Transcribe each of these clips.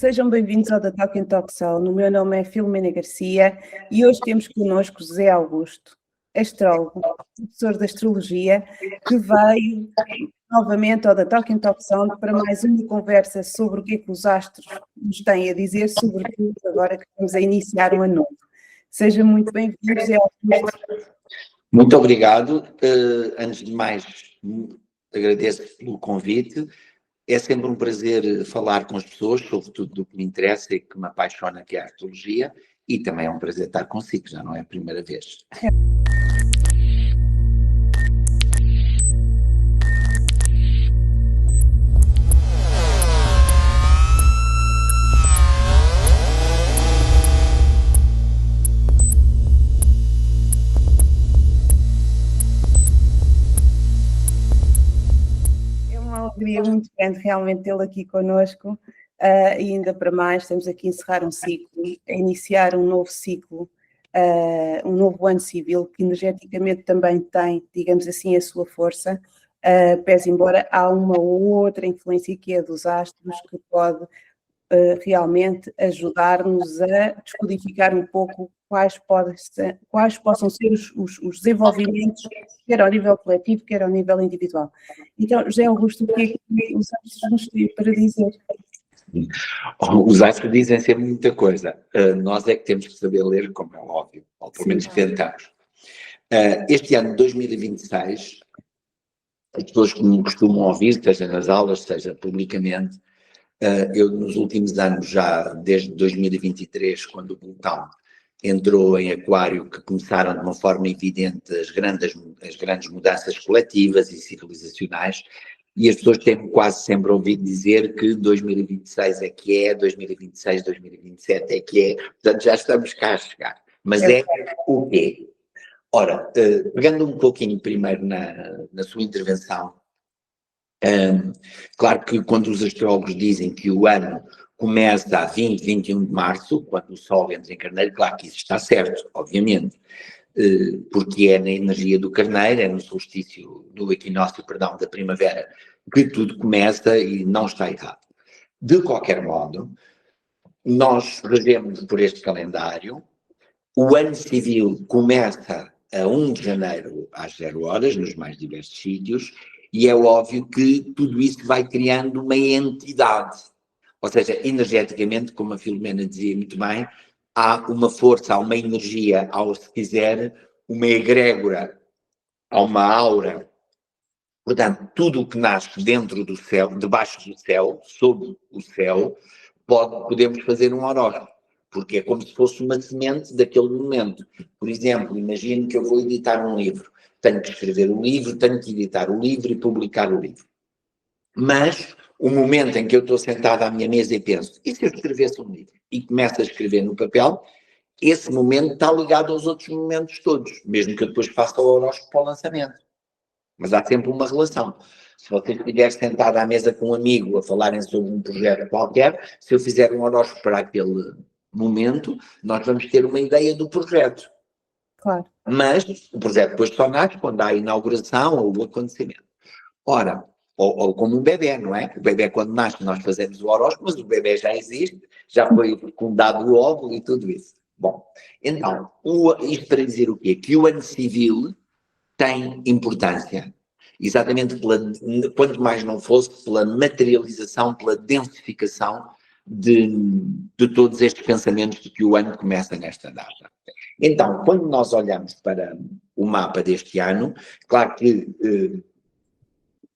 sejam bem-vindos ao The Talking Talk Sound. O meu nome é Filomena Garcia e hoje temos connosco José Augusto, astrólogo, professor de astrologia, que veio novamente ao The Talking Talk Sound para mais uma conversa sobre o que é que os astros nos têm a dizer, sobretudo agora que estamos a iniciar um ano novo. Seja muito bem-vindo, José Augusto. Muito obrigado. Antes de mais, agradeço pelo convite. É sempre um prazer falar com as pessoas, sobretudo do que me interessa e que me apaixona, que é a astrologia, e também é um prazer estar consigo, já não é a primeira vez. Alegria muito grande realmente tê-lo aqui connosco, e ainda para mais, estamos aqui a encerrar um ciclo, a iniciar um novo ciclo, um novo ano civil, que energeticamente também tem, digamos assim, a sua força, pese embora há uma ou outra influência que é dos astros, que pode realmente ajudar-nos a descodificar um pouco quais possam ser os desenvolvimentos, quer ao nível coletivo, quer ao nível individual. Então, José Augusto, o que é que os astros nos têm para dizer? Os astros dizem sempre muita coisa. Nós é que temos que saber ler, como é óbvio, ou pelo menos tentamos. Este ano de 2026, as pessoas que me costumam ouvir, seja nas aulas, seja publicamente, eu nos últimos anos, já desde 2023, quando o Plutão entrou em Aquário, que começaram de uma forma evidente as grandes mudanças coletivas e civilizacionais, e as pessoas têm quase sempre ouvido dizer que 2026 é que é, 2026, 2027 é que é, portanto já estamos cá a chegar. Mas é o quê? Ora, pegando um pouquinho primeiro na sua intervenção, claro que quando os astrólogos dizem que o ano começa a 20, 21 de março, quando o Sol entra em Carneiro, claro que isso está certo, obviamente, porque é na energia do Carneiro, é no solstício, no equinócio, perdão, da primavera, que tudo começa e não está errado. De qualquer modo, nós regemos por este calendário, o ano civil começa a 1 de janeiro às 0 horas, nos mais diversos sítios, e é óbvio que tudo isso vai criando uma entidade. Ou seja, energeticamente, como a Filomena dizia muito bem, há uma força, há uma energia, há, se quiser, uma egrégora, há uma aura. Portanto, tudo o que nasce dentro do céu, debaixo do céu, sob o céu, podemos fazer um horóscopo, porque é como se fosse uma semente daquele momento. Por exemplo, imagino que eu vou editar um livro. Tenho que escrever o livro, tenho que editar o livro e publicar o livro. Mas o momento em que eu estou sentado à minha mesa e penso, e se eu escrevesse um livro? E começo a escrever no papel, esse momento está ligado aos outros momentos todos, mesmo que eu depois faça o horóscopo para o lançamento. Mas há sempre uma relação. Se você estiver sentado à mesa com um amigo a falarem sobre um projeto qualquer, se eu fizer um horóscopo para aquele momento, nós vamos ter uma ideia do projeto. Claro. Mas o projeto depois só nasce quando há a inauguração ou o acontecimento. Ora, ou como um bebê, não é? O bebê quando nasce nós fazemos o horóscopo, mas o bebê já existe, já foi fecundado o óvulo e tudo isso. Bom, então, isto para dizer o quê? Que o ano civil tem importância, exatamente quanto mais não fosse, pela materialização, pela densificação de todos estes pensamentos de que o ano começa nesta data. Então, quando nós olhamos para o mapa deste ano, claro que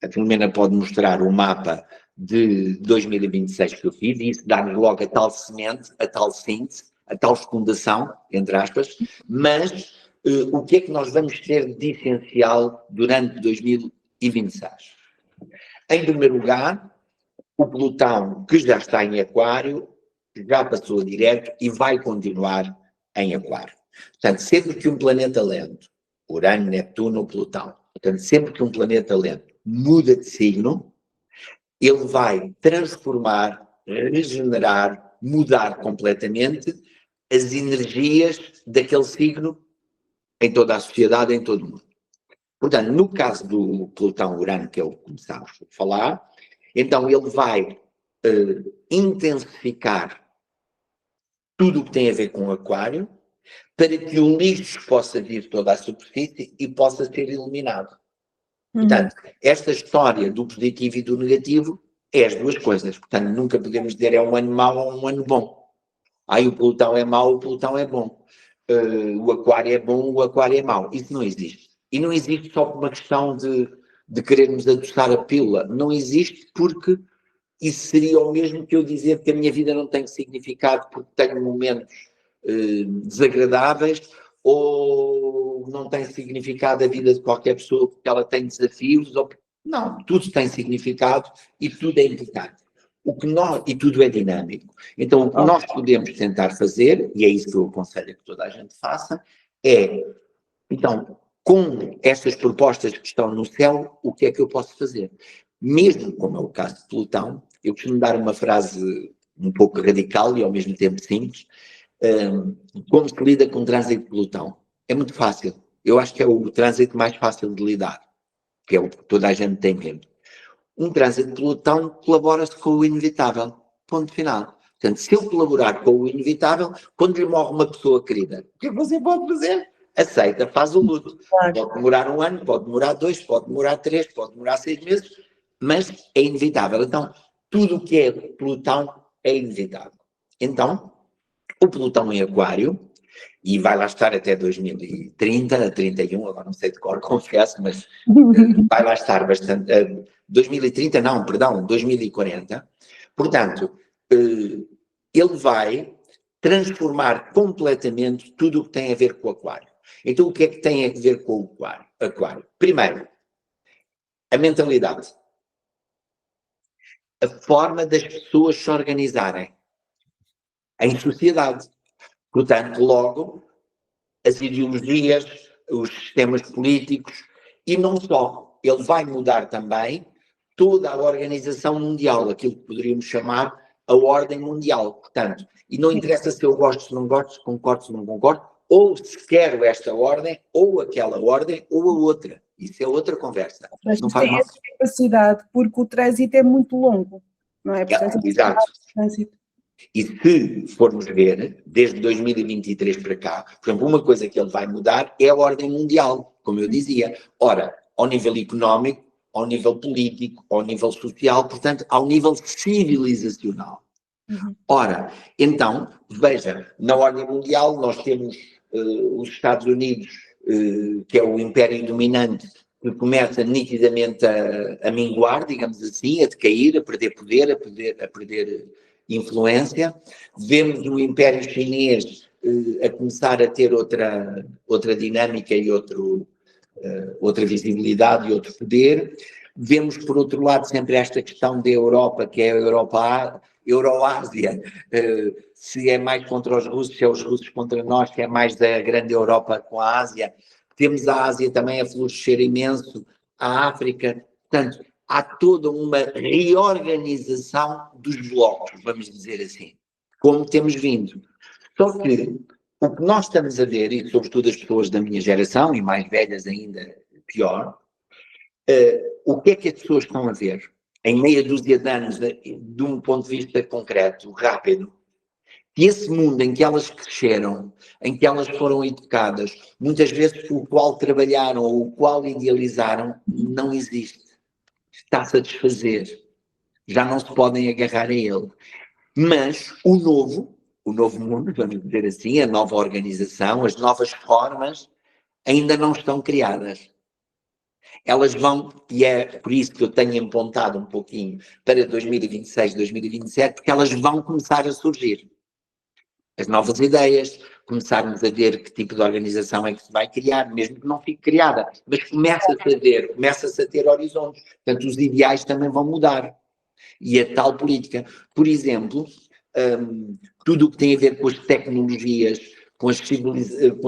a Filomena pode mostrar o mapa de 2026 que eu fiz, e isso dá-nos logo a tal semente, a tal síntese, a tal fecundação, entre aspas, mas o que é que nós vamos ter de essencial durante 2026? Em primeiro lugar, o Plutão, que já está em Aquário, já passou direto e vai continuar em Aquário. Portanto, sempre que um planeta lento, Urano, Netuno ou Plutão, portanto, sempre que um planeta lento muda de signo, ele vai transformar, regenerar, mudar completamente as energias daquele signo em toda a sociedade, em todo o mundo. Portanto, no caso do Plutão-Urano, que é o que começámos a falar, então ele vai intensificar tudo o que tem a ver com o aquário, para que o lixo possa vir toda à superfície e possa ser eliminado. Portanto, esta história do positivo e do negativo é as duas coisas. Portanto, nunca podemos dizer é um ano mau ou um ano bom. Aí o pelotão é mau, o pelotão é bom. O aquário é bom, o aquário é mau. Isso não existe. E não existe só por uma questão de querermos adoçar a pílula. Não existe porque isso seria o mesmo que eu dizer que a minha vida não tem significado porque tenho momentos desagradáveis, ou não tem significado a vida de qualquer pessoa porque ela tem desafios. Não, tudo tem significado e tudo é importante. E tudo é dinâmico. Então, o que nós podemos tentar fazer, e é isso que eu aconselho que toda a gente faça, é, então, com estas propostas que estão no céu, o que é que eu posso fazer? Mesmo como é o caso de Plutão, eu costumo dar uma frase um pouco radical e ao mesmo tempo simples. Como se lida com o trânsito de Plutão? É muito fácil. Eu acho que é o trânsito mais fácil de lidar, que é o que toda a gente tem medo. Um trânsito de Plutão colabora-se com o inevitável. Ponto final. Portanto, se eu colaborar com o inevitável, quando lhe morre uma pessoa querida, o que você pode fazer? Aceita, faz o luto. Pode demorar 1 ano, pode demorar 2, pode demorar 3, pode demorar 6 meses, mas é inevitável. Então, tudo o que é Plutão é inevitável. Então, o Plutão em Aquário, e vai lá estar até 2030, 31, agora não sei de cor, confesso, mas vai lá estar bastante. 2030, não, perdão, 2040. Portanto, ele vai transformar completamente tudo o que tem a ver com o Aquário. Então, o que é que tem a ver com o Aquário? Primeiro, a mentalidade. A forma das pessoas se organizarem em sociedade. Portanto, logo, as ideologias, os sistemas políticos, e não só. Ele vai mudar também toda a organização mundial, aquilo que poderíamos chamar a ordem mundial. Portanto, e não interessa se eu gosto, se não gosto, se concordo, se não concordo, ou se quero esta ordem, ou aquela ordem, ou a outra. Isso é outra conversa. Mas não faz tem mal. essa capacidade, porque o trânsito é muito longo, não é? Portanto, Exato. E se formos ver, desde 2023 para cá, por exemplo, uma coisa que ele vai mudar é a ordem mundial, como eu dizia. Ora, ao nível económico, ao nível político, ao nível social, portanto, ao nível civilizacional. Ora, então, veja, na ordem mundial nós temos os Estados Unidos, que é o império dominante, que começa nitidamente a minguar, digamos assim, a decair, a perder poder, a perder influência. Vemos o Império Chinês a começar a ter outra dinâmica e outra visibilidade e outro poder. Vemos, por outro lado, sempre esta questão da Europa, que é a Euroásia, se é mais contra os russos, se é os russos contra nós, se é mais da grande Europa com a Ásia. Temos a Ásia também a florescer imenso, a África. Portanto, há toda uma reorganização dos blocos, vamos dizer assim, como temos vindo. Só que o que nós estamos a ver, e sobretudo as pessoas da minha geração, e mais velhas ainda, pior, o que é que as pessoas estão a ver? Em meia dúzia de anos, de um ponto de vista concreto, rápido, que esse mundo em que elas cresceram, em que elas foram educadas, muitas vezes o qual trabalharam ou o qual idealizaram, não existe. Está-se a desfazer. Já não se podem agarrar a ele. Mas o novo mundo, vamos dizer assim, a nova organização, as novas formas, ainda não estão criadas. Elas vão, e é por isso que eu tenho apontado um pouquinho para 2026, 2027, porque elas vão começar a surgir. As novas ideias, começarmos a ver que tipo de organização é que se vai criar, mesmo que não fique criada, mas começa-se a ter horizontes. Portanto, os ideais também vão mudar. E a tal política, por exemplo, tudo o que tem a ver com as tecnologias, com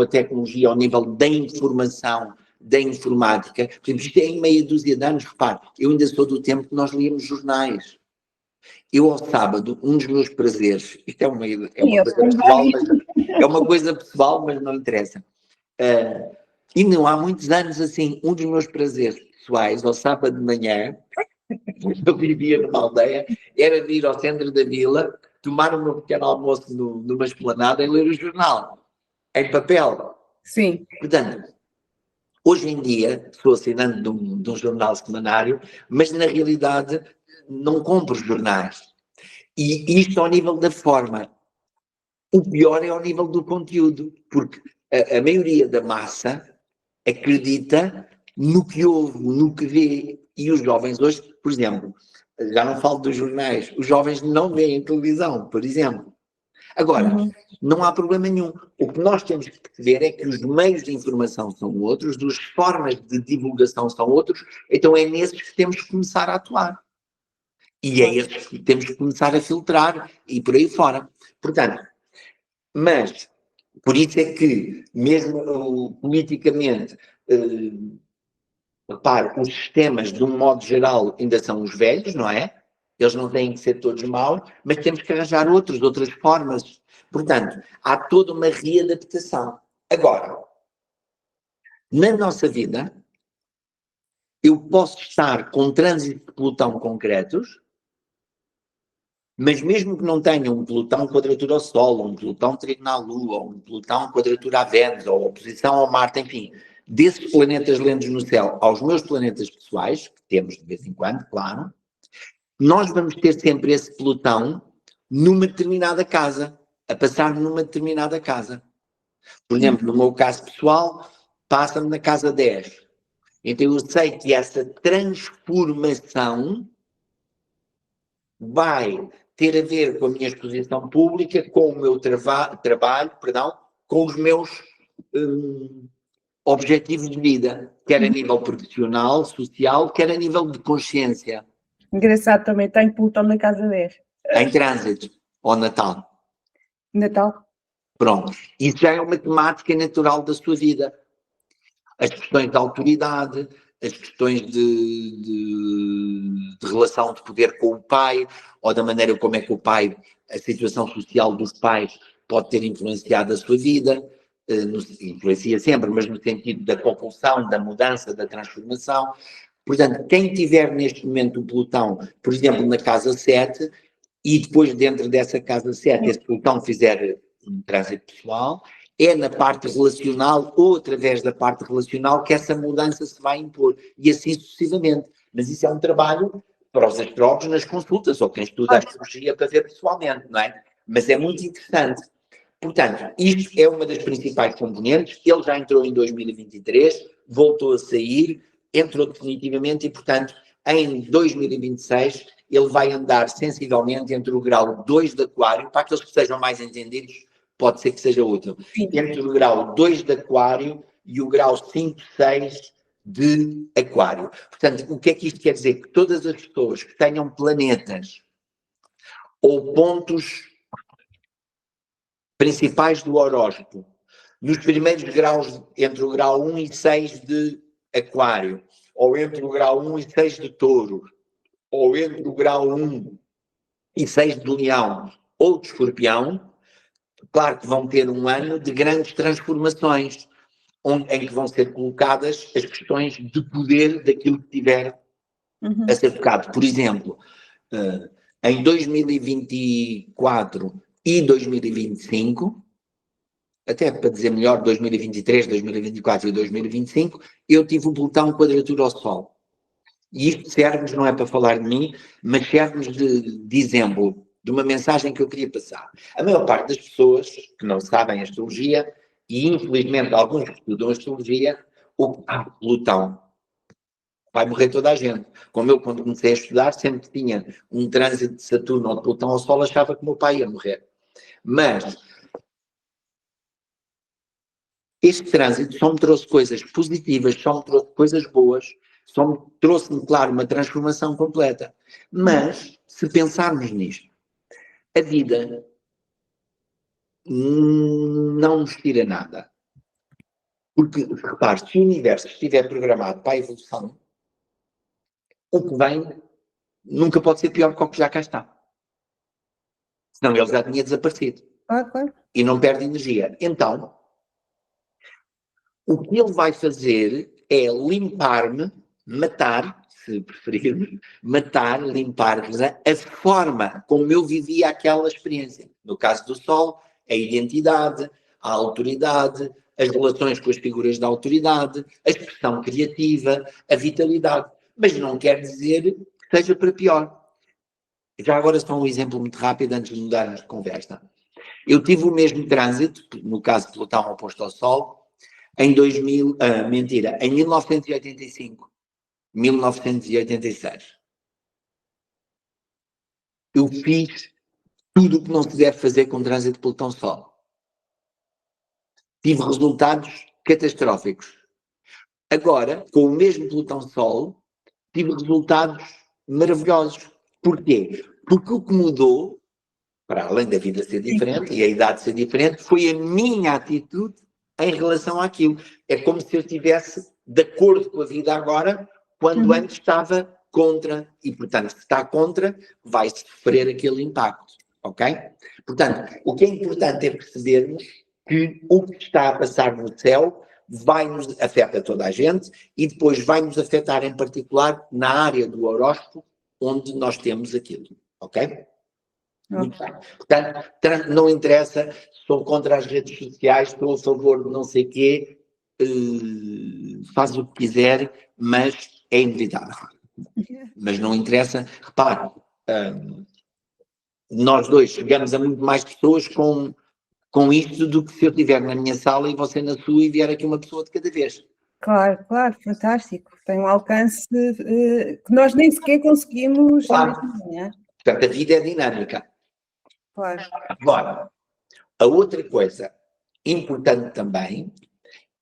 a tecnologia ao nível da informação, da informática, por exemplo, isto é em meia dúzia de anos, repare, eu ainda sou do tempo que nós líamos jornais. Eu, ao sábado, um dos meus prazeres, isto é uma coisa pessoal, mas não interessa. E não há muitos anos assim, um dos meus prazeres pessoais, ao sábado de manhã, Eu vivia numa aldeia, era de ir ao centro da vila, tomar o meu pequeno almoço numa esplanada e ler o jornal, em papel. Sim. Portanto, hoje em dia, sou assinante de um jornal semanário, mas na realidade não compro jornais. E isto ao nível da forma. O pior é ao nível do conteúdo, porque a maioria da massa acredita no que ouve, no que vê. E os jovens hoje, por exemplo, já não falo dos jornais, os jovens não veem televisão, por exemplo. Agora, não há problema nenhum. O que nós temos que perceber é que os meios de informação são outros, as formas de divulgação são outros, então é nesses que temos que começar a atuar. E é esses que temos que começar a filtrar e por aí fora. Portanto, mas, por isso é que, mesmo politicamente, repare, os sistemas, de um modo geral, ainda são os velhos, não é? Eles não têm que ser todos maus, mas temos que arranjar outras formas. Portanto, há toda uma readaptação. Agora, na nossa vida, eu posso estar com trânsito de pelotão concretos, mas mesmo que não tenha um pelotão quadratura ao Sol, ou um pelotão trigo à Lua, ou um pelotão quadratura à Vênus, ou oposição ao Marte, enfim, desses planetas lentos no céu aos meus planetas pessoais, que temos de vez em quando, claro, nós vamos ter sempre esse pelotão numa determinada casa, a passar numa determinada casa. Por exemplo, no meu caso pessoal, passa-me na casa 10. Então eu sei que essa transformação vai ter a ver com a minha exposição pública, com o meu trabalho, com os meus objetivos de vida, quer a nível profissional, social, quer a nível de consciência. Engraçado, também tem Plutão na casa 10. Em trânsito, ao Natal. Natal? Pronto. Isso já é uma temática natural da sua vida. As questões de autoridade, as questões de relação de poder com o pai, ou da maneira como é que o pai, a situação social dos pais pode ter influenciado a sua vida, influencia sempre, mas no sentido da compulsão, da mudança, da transformação. Portanto, quem tiver neste momento o pelotão, por exemplo, na casa 7, e depois dentro dessa casa 7, esse pelotão fizer um trânsito pessoal, é na parte relacional ou através da parte relacional que essa mudança se vai impor, e assim sucessivamente. Mas isso é um trabalho para os astrólogos nas consultas, ou quem estuda a astrologia para ver pessoalmente, não é? Mas é muito interessante. Portanto, isto é uma das principais componentes. Ele já entrou em 2023, voltou a sair, entrou definitivamente e, portanto, em 2026 ele vai andar sensivelmente entre o grau 2 de Aquário, para aqueles que sejam mais entendidos, pode ser que seja útil, entre o grau 2 de Aquário e o grau 5, 6 de Aquário. Portanto, o que é que isto quer dizer? Que todas as pessoas que tenham planetas ou pontos principais do horóscopo, nos primeiros graus, entre o grau 1 e 6 de Aquário, ou entre o grau 1 e 6 de Touro, ou entre o grau 1 e 6 de Leão ou de Escorpião, claro que vão ter um ano de grandes transformações, em que vão ser colocadas as questões de poder daquilo que tiver a ser tocado. Por exemplo, em 2024 e 2025, até para dizer melhor, 2023, 2024 e 2025, eu tive um pelotão quadratura ao Sol. E isto serve-nos, não é para falar de mim, mas serve-nos de exemplo, de uma mensagem que eu queria passar. A maior parte das pessoas que não sabem astrologia, e infelizmente alguns que estudam astrologia, Plutão, vai morrer toda a gente. Como eu, quando comecei a estudar, sempre que tinha um trânsito de Saturno ou de Plutão ao Sol, achava que o meu pai ia morrer. Mas este trânsito só me trouxe coisas positivas, só me trouxe coisas boas, só trouxe-me, claro, uma transformação completa. Mas, se pensarmos nisto, a vida não nos tira nada. Porque, repare, se o universo estiver programado para a evolução, o que vem nunca pode ser pior que o que já cá está. Senão ele já tinha desaparecido. Claro. E não perde energia. Então, o que ele vai fazer é limpar-me, matar se preferirmos, matar, limpar, a forma como eu vivia aquela experiência. No caso do Sol, a identidade, a autoridade, as relações com as figuras da autoridade, a expressão criativa, a vitalidade. Mas não quer dizer que seja para pior. Já agora só um exemplo muito rápido antes de mudarmos de conversa. Eu tive o mesmo trânsito, no caso de Plutão oposto ao Sol, em 1985, 1986. Eu fiz tudo o que não se deve fazer com trânsito de Plutão-Sol. Tive resultados catastróficos. Agora, com o mesmo Plutão-Sol, tive resultados maravilhosos. Porquê? Porque o que mudou, para além da vida ser diferente e a idade ser diferente, foi a minha atitude em relação àquilo. É como se eu estivesse de acordo com a vida agora, quando antes estava contra. E, portanto, se está contra, vai sofrer aquele impacto. Ok? Portanto, o que é importante é percebermos que o que está a passar no céu afeta toda a gente e depois vai-nos afetar em particular na área do horóscopo onde nós temos aquilo. Ok? Muito bem. Portanto, não interessa, sou contra as redes sociais, estou a favor de não sei o quê, faz o que quiser, mas é inevitável. Mas não interessa, repare, nós dois chegamos a muito mais pessoas com isto do que se eu estiver na minha sala e você na sua e vier aqui uma pessoa de cada vez. Claro, fantástico. Tem um alcance que nós nem sequer conseguimos imaginar. Portanto, a vida é dinâmica. Claro. Agora, a outra coisa importante também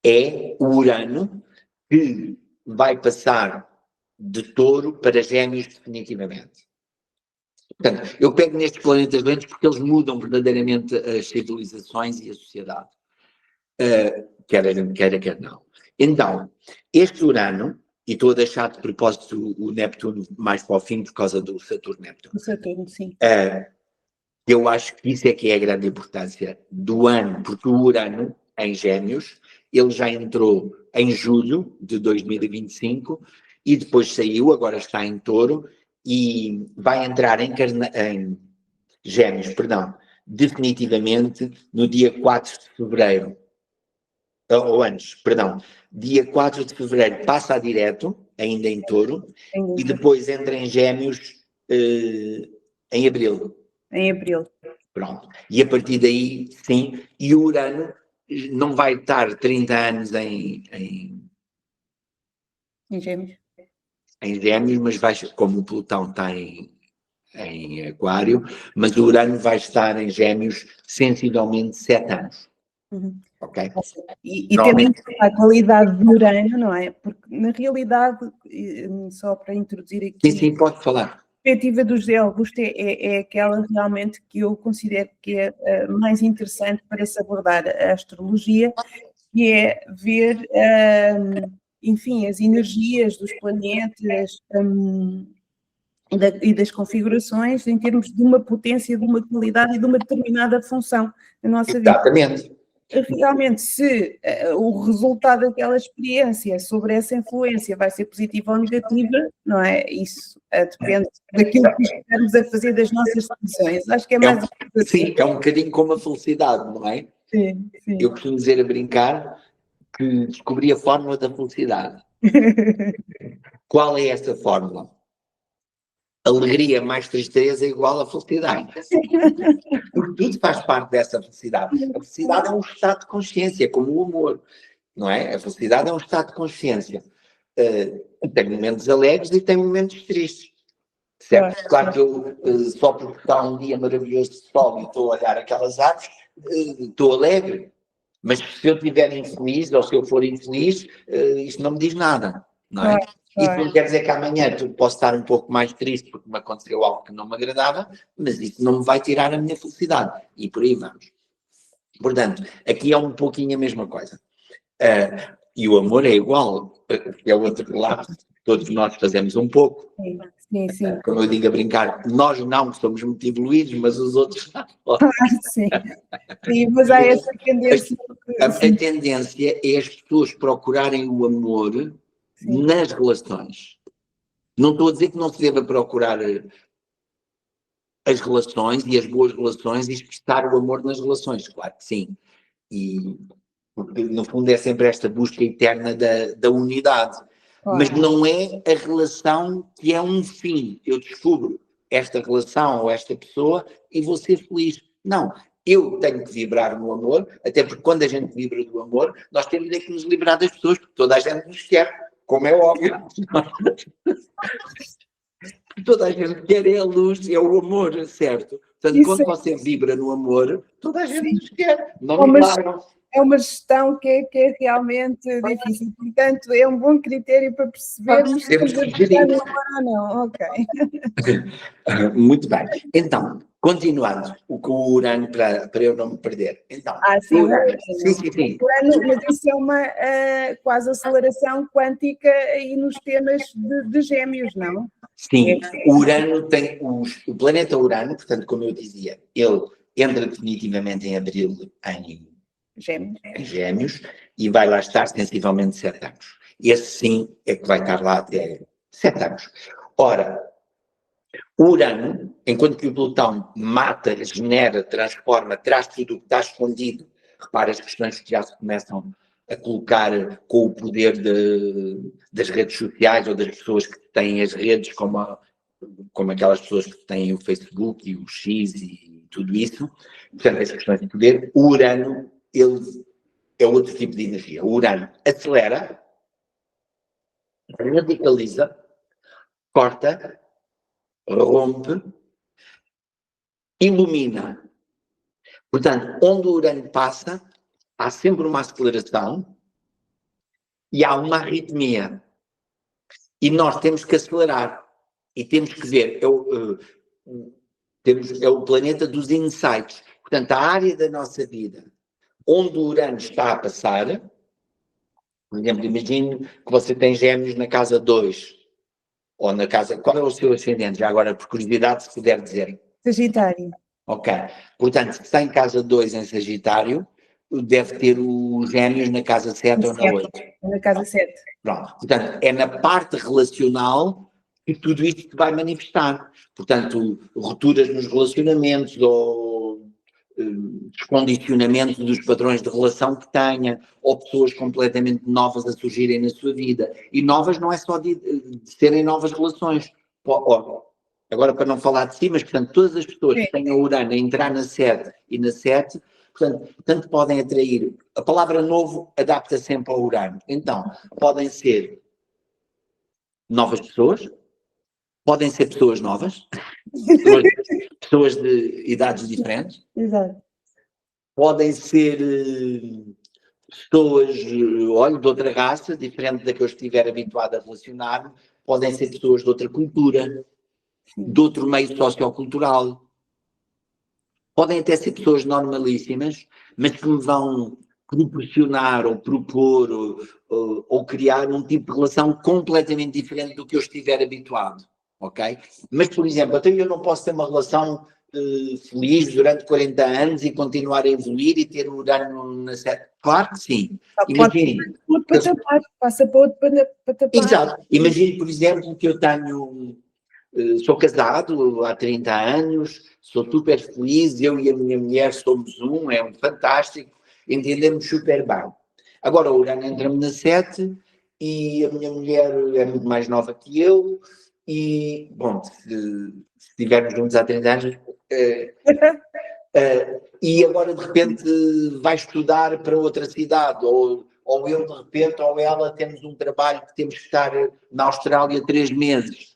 é o Urano, que vai passar de Touro para Gêmeos definitivamente. Portanto, eu pego nestes planetas doentes porque eles mudam verdadeiramente as civilizações e a sociedade. Quer a gente queira, quer não. Então, este Urano, e estou a deixar de propósito o Neptuno mais para o fim por causa do Saturno-Neptuno. O Saturno, sim. Eu acho que isso é que é a grande importância do ano, porque o Urano, em Gêmeos, ele já entrou em julho de 2025 e depois saiu, agora está em Touro e vai entrar em Gêmeos, definitivamente no dia 4 de fevereiro. Ou antes, dia 4 de fevereiro passa a direto, ainda em Touro, e depois entra em Gêmeos em abril. Em abril. Pronto. E a partir daí, sim, e o Urano não vai estar 30 anos em Gêmeos. Em Gêmeos, mas vai, como o Plutão está em Aquário, mas o Urano vai estar em Gêmeos sensivelmente 7 anos. Ok? E temos a qualidade do Urano, não é? Porque, na realidade, só para introduzir aqui... Sim, pode falar. A perspectiva do José Augusto é aquela realmente que eu considero que é mais interessante para se abordar a astrologia, que é ver, enfim, as energias dos planetas e das configurações em termos de uma potência, de uma qualidade e de uma determinada função da nossa vida. Exatamente. Realmente, se o resultado daquela experiência sobre essa influência vai ser positiva ou negativa, não é? Isso depende daquilo que estamos a fazer das nossas decisões. Acho que é mais... Sim, é um bocadinho como a felicidade, não é? Sim. Eu costumo dizer a brincar que descobri a fórmula da felicidade. Qual é essa fórmula? Alegria mais tristeza é igual a felicidade. Porque tudo faz parte dessa felicidade. A felicidade é um estado de consciência, como o amor, não é? A felicidade é um estado de consciência. Tem momentos alegres e tem momentos tristes. Certo? Claro que eu, só porque está um dia maravilhoso de sol e estou a olhar aquelas árvores, estou alegre. Mas se eu estiver infeliz ou se eu for infeliz, isto não me diz nada, não é? Isso não quer dizer que amanhã posso estar um pouco mais triste porque me aconteceu algo que não me agradava, mas isso não me vai tirar a minha felicidade. E por aí vamos. Portanto, aqui é um pouquinho a mesma coisa. E o amor é igual, é o outro lado, todos nós fazemos um pouco. Sim. Como eu digo a brincar, nós não somos muito evoluídos, mas os outros não. Sim, mas há essa tendência. A tendência é as pessoas procurarem o amor nas relações. Não estou a dizer que não se deva procurar as relações e as boas relações e expressar o amor nas relações, claro que sim. E, porque, no fundo, é sempre esta busca eterna da unidade. Mas não é a relação que é um fim. Eu descubro esta relação ou esta pessoa e vou ser feliz. Não. Eu tenho que vibrar no amor, até porque quando a gente vibra do amor, nós temos que nos livrar das pessoas, porque toda a gente nos quer, como é óbvio. Toda a gente quer é a luz, é o amor, certo? Portanto, Isso quando você vibra no amor, toda a gente nos quer, não é nos largam. é uma gestão que é realmente difícil. Portanto, é um bom critério para percebermos se Temos estamos que a gerir. no amor ou não. Ok. Muito bem. Então, continuando com o Urano para eu não me perder. Então, Sim, o Urano. Sim. Mas isso é uma quase aceleração quântica aí nos temas de Gêmeos, não? Sim, o Urano tem o planeta Urano, portanto, como eu dizia, ele entra definitivamente em abril em Gêmeos e vai lá estar sensivelmente 7 anos. Esse sim é que vai estar lá até 7 anos. Ora, o Urano, enquanto que o Plutão mata, regenera, transforma, traz tudo o que está escondido, repara as questões que já se começam a colocar com o poder das redes sociais ou das pessoas que têm as redes, como aquelas pessoas que têm o Facebook e o X e tudo isso. Portanto, essas questões de poder, o Urano, ele é outro tipo de energia. O Urano acelera, radicaliza, corta, rompe, ilumina. Portanto, onde o Urano passa, há sempre uma aceleração e há uma arritmia. E nós temos que acelerar. E temos que ver. É o planeta dos insights. Portanto, a área da nossa vida onde o Urano está a passar, por exemplo, imagine que você tem Gêmeos na casa 2, ou na casa... Qual é o seu ascendente? Já agora, por curiosidade, se puder dizer. Sagitário. Ok. Portanto, se está em casa 2 em Sagitário, deve ter os Gêmeos na casa 7 ou na 8. Na casa 7. Pronto. Portanto, é na parte relacional que tudo isto se vai manifestar. Portanto, rupturas nos relacionamentos ou descondicionamento dos padrões de relação que tenha, ou pessoas completamente novas a surgirem na sua vida. E novas não é só de serem novas relações. Agora, para não falar de si, mas, portanto, todas as pessoas que têm a Urano a entrar na 7 e na 7, portanto, tanto podem atrair. A palavra novo adapta sempre ao Urano. Então, podem ser novas pessoas, podem ser pessoas novas, pessoas de idades diferentes. Exato. Podem ser pessoas, olha, de outra raça, diferente da que eu estiver habituado a relacionar, podem ser pessoas de outra cultura, de outro meio sociocultural. Podem até ser pessoas normalíssimas, mas que me vão proporcionar ou propor ou criar um tipo de relação completamente diferente do que eu estiver habituado, ok? Mas, por exemplo, até eu não posso ter uma relação feliz durante 40 anos e continuar a evoluir e ter um Urano na sete. Claro que sim. Imagine. Passa para outro patamar. Exato. Imagine, por exemplo, que eu tenho... sou casado há 30 anos, sou super feliz, eu e a minha mulher somos é um fantástico, entendemos super bem. Agora o Urano entra-me na 7 e a minha mulher é muito mais nova que eu e, bom, se estivermos juntos há 30 anos, e agora de repente vai estudar para outra cidade, ou eu de repente, ou ela, temos um trabalho que temos que estar na Austrália 3 meses.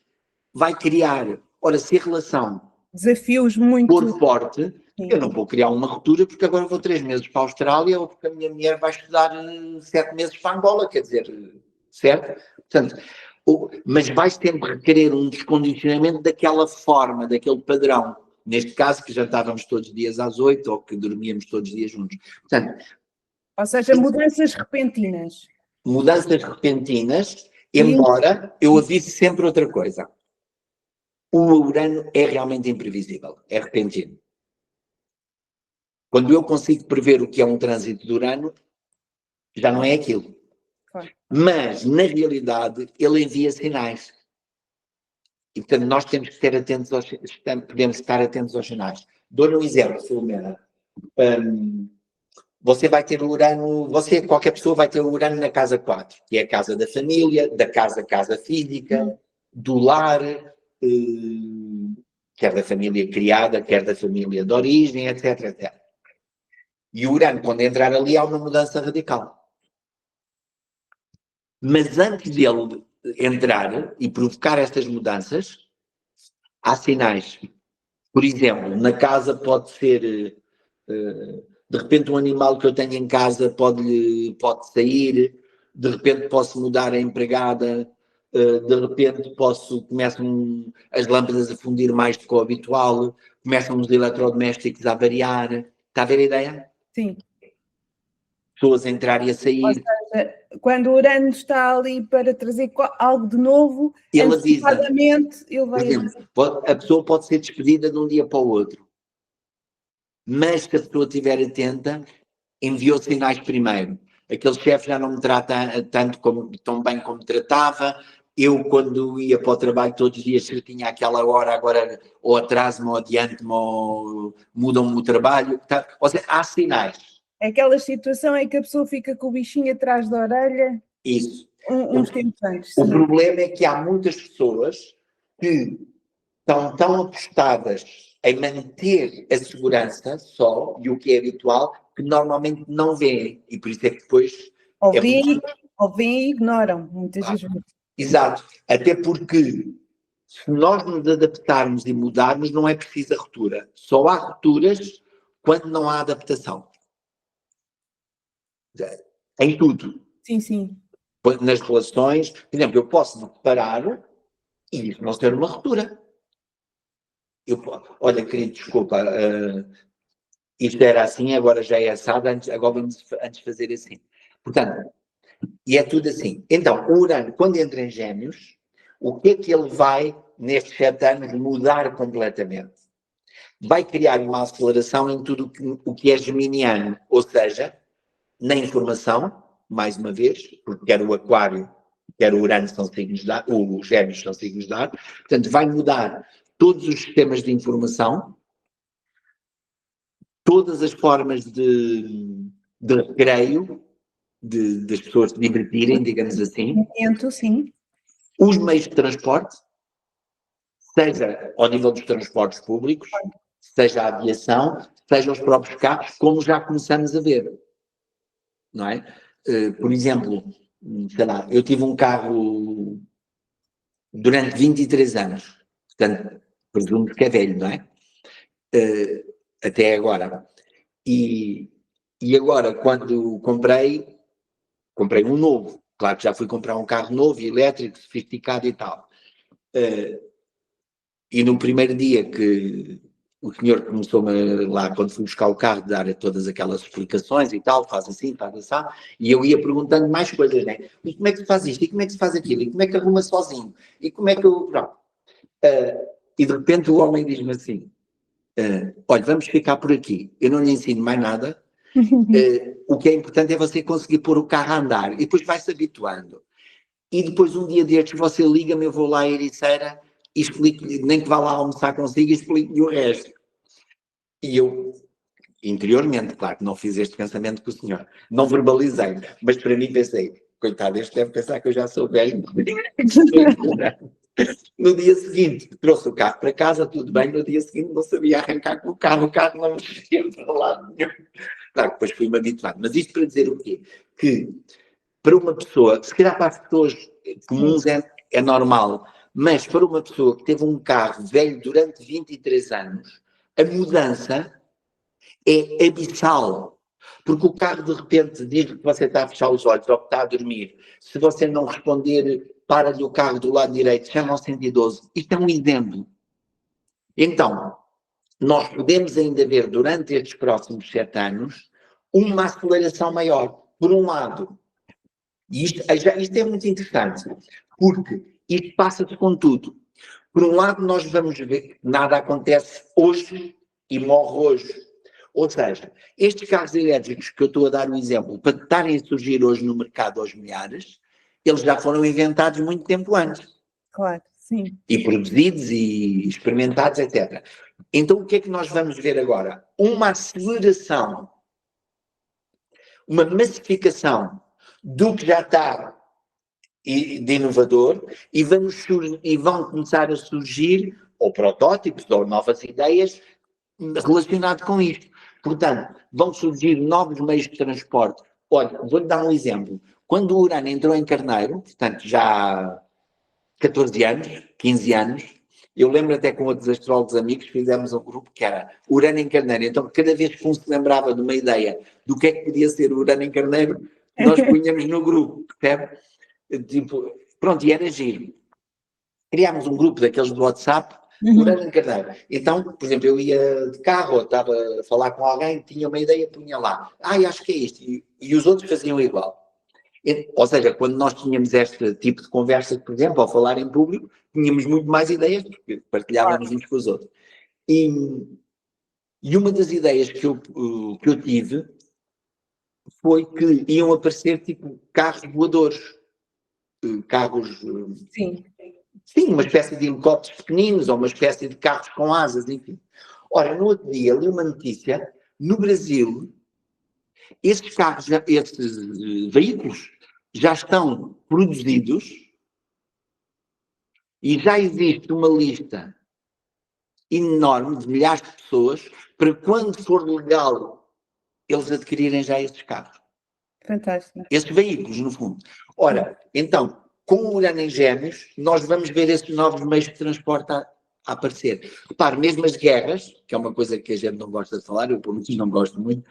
Vai criar, ora, se a relação desafios muito for forte, eu não vou criar uma ruptura porque agora vou 3 meses para a Austrália ou porque a minha mulher vai estudar 7 meses para Angola, quer dizer, certo? Portanto, mas vai sempre requerer um descondicionamento daquela forma, daquele padrão. Neste caso, que jantávamos todos os dias às 8 ou que dormíamos todos os dias juntos. Portanto, ou seja, mudanças repentinas. Mudanças repentinas, embora eu avise sempre outra coisa. O Urano é realmente imprevisível, é repentino. Quando eu consigo prever o que é um trânsito de Urano, já não é aquilo. Claro. Mas, na realidade, ele envia sinais. E, portanto, nós temos que ter atentos podemos estar atentos aos sinais. Dou-lhe um exemplo, Filomena. Você vai ter o Urano, qualquer pessoa vai ter o Urano na casa 4, que é a casa da família, da casa física, do lar, quer da família criada, quer da família de origem, etc, etc. E o Urano, quando entrar ali, há uma mudança radical. Mas antes dele entrar e provocar estas mudanças, há sinais. Por exemplo, na casa pode ser, de repente um animal que eu tenho em casa pode sair, de repente posso mudar a empregada, de repente começam as lâmpadas a fundir mais do que o habitual, começam os eletrodomésticos a variar. Está a ver a ideia? Sim. Pessoas a entrar e a sair. Ou seja, quando o Urano está ali para trazer algo de novo, ele antecipadamente ele vai... Por exemplo, a pessoa pode ser despedida de um dia para o outro. Mas se a pessoa estiver atenta, enviou sinais primeiro. Aquele chefe já não me trata tão bem como tratava. Eu, quando ia para o trabalho todos os dias, se tinha aquela hora, agora ou atraso-me ou adiante-me ou mudam-me o trabalho. Ou seja, há sinais. Aquela situação é que a pessoa fica com o bichinho atrás da orelha. Isso. Uns tempos antes. O problema é que há muitas pessoas que estão tão apostadas em manter a segurança só, e o que é habitual, que normalmente não veem. E por isso é que depois... Ou veem e ignoram, muitas vezes. Exato. Até porque se nós nos adaptarmos e mudarmos, não é preciso a ruptura. Só há rupturas quando não há adaptação. Em tudo. Sim, sim. Nas relações, por exemplo, eu posso me separar e isso não ser uma ruptura. Olha, querido, desculpa, isto era assim, agora já é assado, agora vamos antes fazer assim. Portanto, e é tudo assim. Então, o Urano, quando entra em Gêmeos, o que é que ele vai, nestes 7 anos, mudar completamente? Vai criar uma aceleração em tudo o que é geminiano, ou seja, na informação, mais uma vez, porque quer o Aquário, quer o Urano são signos de ar, os Gêmeos são signos de ar, portanto, vai mudar todos os sistemas de informação, todas as formas de recreio, das pessoas se divertirem, digamos assim. Sim. Os meios de transporte, seja ao nível dos transportes públicos, seja a aviação, seja os próprios carros, como já começamos a ver. Não é? Por exemplo, sei lá, eu tive um carro durante 23 anos, portanto, presumo que é velho, não é? Até agora. E agora, quando comprei um novo. Claro que já fui comprar um carro novo, elétrico, sofisticado e tal. E no primeiro dia que o senhor começou-me lá, quando fui buscar o carro, dar todas aquelas explicações e tal, faz assim, faz assim, e eu ia perguntando mais coisas, né? E como é que se faz isto? E como é que se faz aquilo? E como é que arruma sozinho? E como é que eu... e de repente o homem diz-me assim, olha, vamos ficar por aqui, eu não lhe ensino mais nada, o que é importante é você conseguir pôr o carro a andar, e depois vai-se habituando. E depois um dia destes você liga-me, eu vou lá à Ericeira, e explico-lhe, nem que vá lá almoçar consigo, e explico-lhe o resto. E eu, interiormente, claro que não fiz este pensamento com o senhor, não verbalizei, mas para mim pensei, coitado, este deve pensar que eu já sou velho. No dia seguinte, trouxe o carro para casa, tudo bem, no dia seguinte não sabia arrancar com o carro não mexia para lado nenhum. Claro, depois fui-me habituado. Mas isto para dizer o quê? Que para uma pessoa, se calhar para as pessoas comuns é normal, mas para uma pessoa que teve um carro velho durante 23 anos, a mudança é abissal. Porque o carro de repente diz que você está a fechar os olhos ou que está a dormir. Se você não responder, para-lhe o carro do lado direito, chama ao 112. Isto é um exemplo. Então, nós podemos ainda ver durante estes próximos 7 anos uma aceleração maior. Por um lado, e isto é muito interessante, porque isto passa-se com tudo. Por um lado, nós vamos ver que nada acontece hoje e morre hoje. Ou seja, estes carros elétricos que eu estou a dar um exemplo, para estarem a surgir hoje no mercado aos milhares, eles já foram inventados muito tempo antes. Claro, Sim. E produzidos e experimentados, etc. Então, o que é que nós vamos ver agora? Uma aceleração, uma massificação do que já está de inovador e vão começar a surgir ou protótipos ou novas ideias relacionadas com isto. Portanto, vão surgir novos meios de transporte. Olha, vou-lhe dar um exemplo. Quando o Urano entrou em Carneiro, portanto já há 14 anos, 15 anos, eu lembro até com outros astrólogos amigos, fizemos um grupo que era Urano em Carneiro. Então, cada vez que um se lembrava de uma ideia do que é que podia ser o Urano em Carneiro, nós punhamos no grupo, percebe? Tipo, pronto, e era giro. Criámos um grupo daqueles do WhatsApp, Urano em Carneiro. Então, por exemplo, eu ia de carro, ou estava a falar com alguém, tinha uma ideia, punha lá. Acho que é isto. E os outros faziam igual. Ou seja, quando nós tínhamos este tipo de conversa, por exemplo, ao falar em público, tínhamos muito mais ideias, porque partilhávamos uns com os outros. E uma das ideias que eu tive foi que iam aparecer tipo carros voadores. Carros... Sim. Sim, uma espécie de helicópteros pequeninos ou uma espécie de carros com asas, enfim. Ora, no outro dia li uma notícia, no Brasil, esses carros, esses veículos já estão produzidos e já existe uma lista enorme de milhares de pessoas para quando for legal eles adquirirem já esses carros. Fantástico. Esses veículos, no fundo. Ora, então, com o Urano em Gêmeos, nós vamos ver esses novos meios de transporte a aparecer. Repare, mesmo as guerras, que é uma coisa que a gente não gosta de falar, eu pelo menos não gosto muito,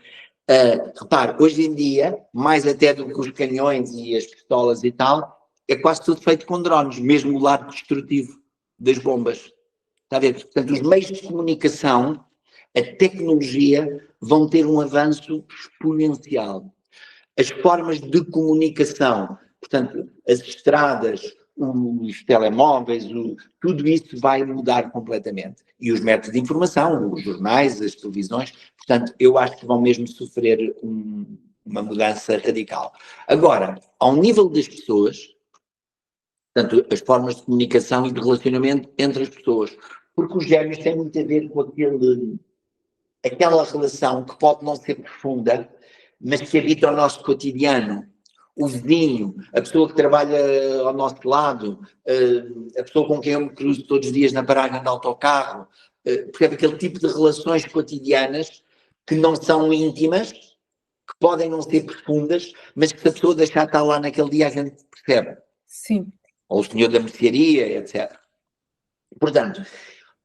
repare, hoje em dia, mais até do que os canhões e as pistolas e tal, é quase tudo feito com drones, mesmo o lado destrutivo das bombas. Está a ver? Portanto, os meios de comunicação, a tecnologia, vão ter um avanço exponencial. As formas de comunicação, portanto, as estradas, os telemóveis, tudo isso vai mudar completamente. E os métodos de informação, os jornais, as televisões, portanto, eu acho que vão mesmo sofrer uma mudança radical. Agora, ao nível das pessoas, portanto, as formas de comunicação e de relacionamento entre as pessoas, porque os gêmeos têm muito a ver com aquela relação que pode não ser profunda, mas que habita o nosso cotidiano. O vizinho, a pessoa que trabalha ao nosso lado, a pessoa com quem eu me cruzo todos os dias na paragem de autocarro, porque é aquele tipo de relações cotidianas que não são íntimas, que podem não ser profundas, mas que se a pessoa deixar estar lá naquele dia a gente percebe. Sim. Ou o senhor da mercearia, etc. Portanto,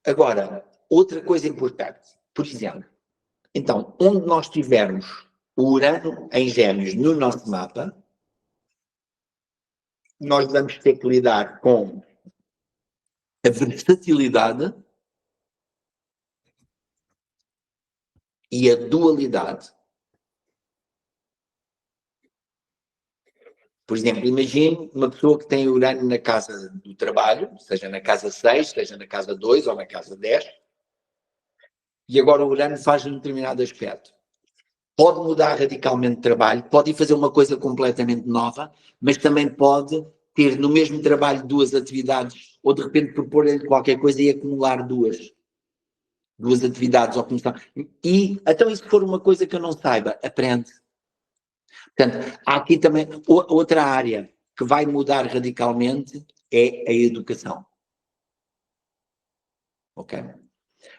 agora, outra coisa importante, por exemplo, então, onde nós tivermos o Urano em Gêmeos no nosso mapa, nós vamos ter que lidar com a versatilidade e a dualidade. Por exemplo, imagine uma pessoa que tem Urano na casa do trabalho, seja na casa 6, seja na casa 2 ou na casa 10, e agora o Urano faz um determinado aspecto. Pode mudar radicalmente de trabalho, pode ir fazer uma coisa completamente nova, mas também pode ter no mesmo trabalho duas atividades, ou de repente propor-lhe qualquer coisa e acumular duas atividades ou começar. E então, e se for uma coisa que eu não saiba, aprende. Portanto, há aqui também outra área que vai mudar radicalmente, é a educação. Ok?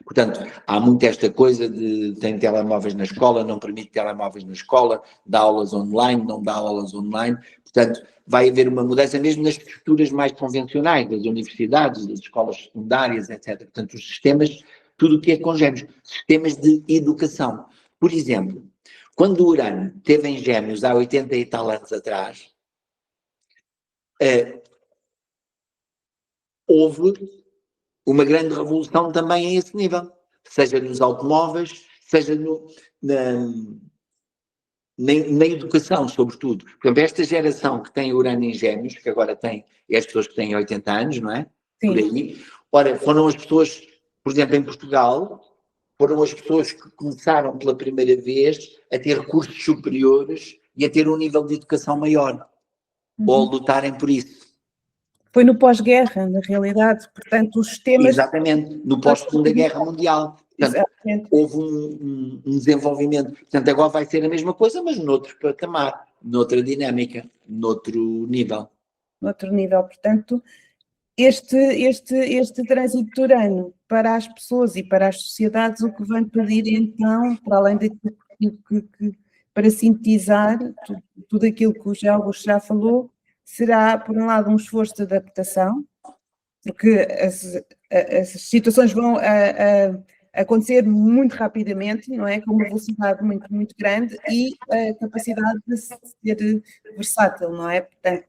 Portanto, há muito esta coisa de tem telemóveis na escola, não permite telemóveis na escola, dá aulas online, não dá aulas online. Portanto, vai haver uma mudança mesmo nas estruturas mais convencionais, das universidades, das escolas secundárias, etc. Portanto, os sistemas, tudo o que é com gêmeos, sistemas de educação. Por exemplo, quando o Urano esteve em Gêmeos há 80 e tal anos atrás, houve uma grande revolução também a esse nível, seja nos automóveis, seja na educação, sobretudo. Por exemplo, esta geração que tem Urano em Gêmeos, que agora tem, é as pessoas que têm 80 anos, não é? Sim. Por aí. Ora, foram as pessoas, por exemplo, em Portugal, foram as pessoas que começaram pela primeira vez a ter cursos superiores e a ter um nível de educação maior, ou a lutarem por isso. Foi no pós-guerra, na realidade, portanto, os sistemas... Exatamente, no pós-Segunda Guerra Mundial. Portanto, houve um desenvolvimento. Portanto, agora vai ser a mesma coisa, mas noutro patamar, noutra dinâmica, noutro nível. Noutro nível, portanto, este trânsito de Urano para as pessoas e para as sociedades, o que vai pedir então, para além daquilo para sintetizar tudo aquilo que o Augusto já falou, será, por um lado, um esforço de adaptação, porque as situações vão acontecer muito rapidamente, não é? Com uma velocidade muito, muito grande e a capacidade de ser versátil, não é? Portanto,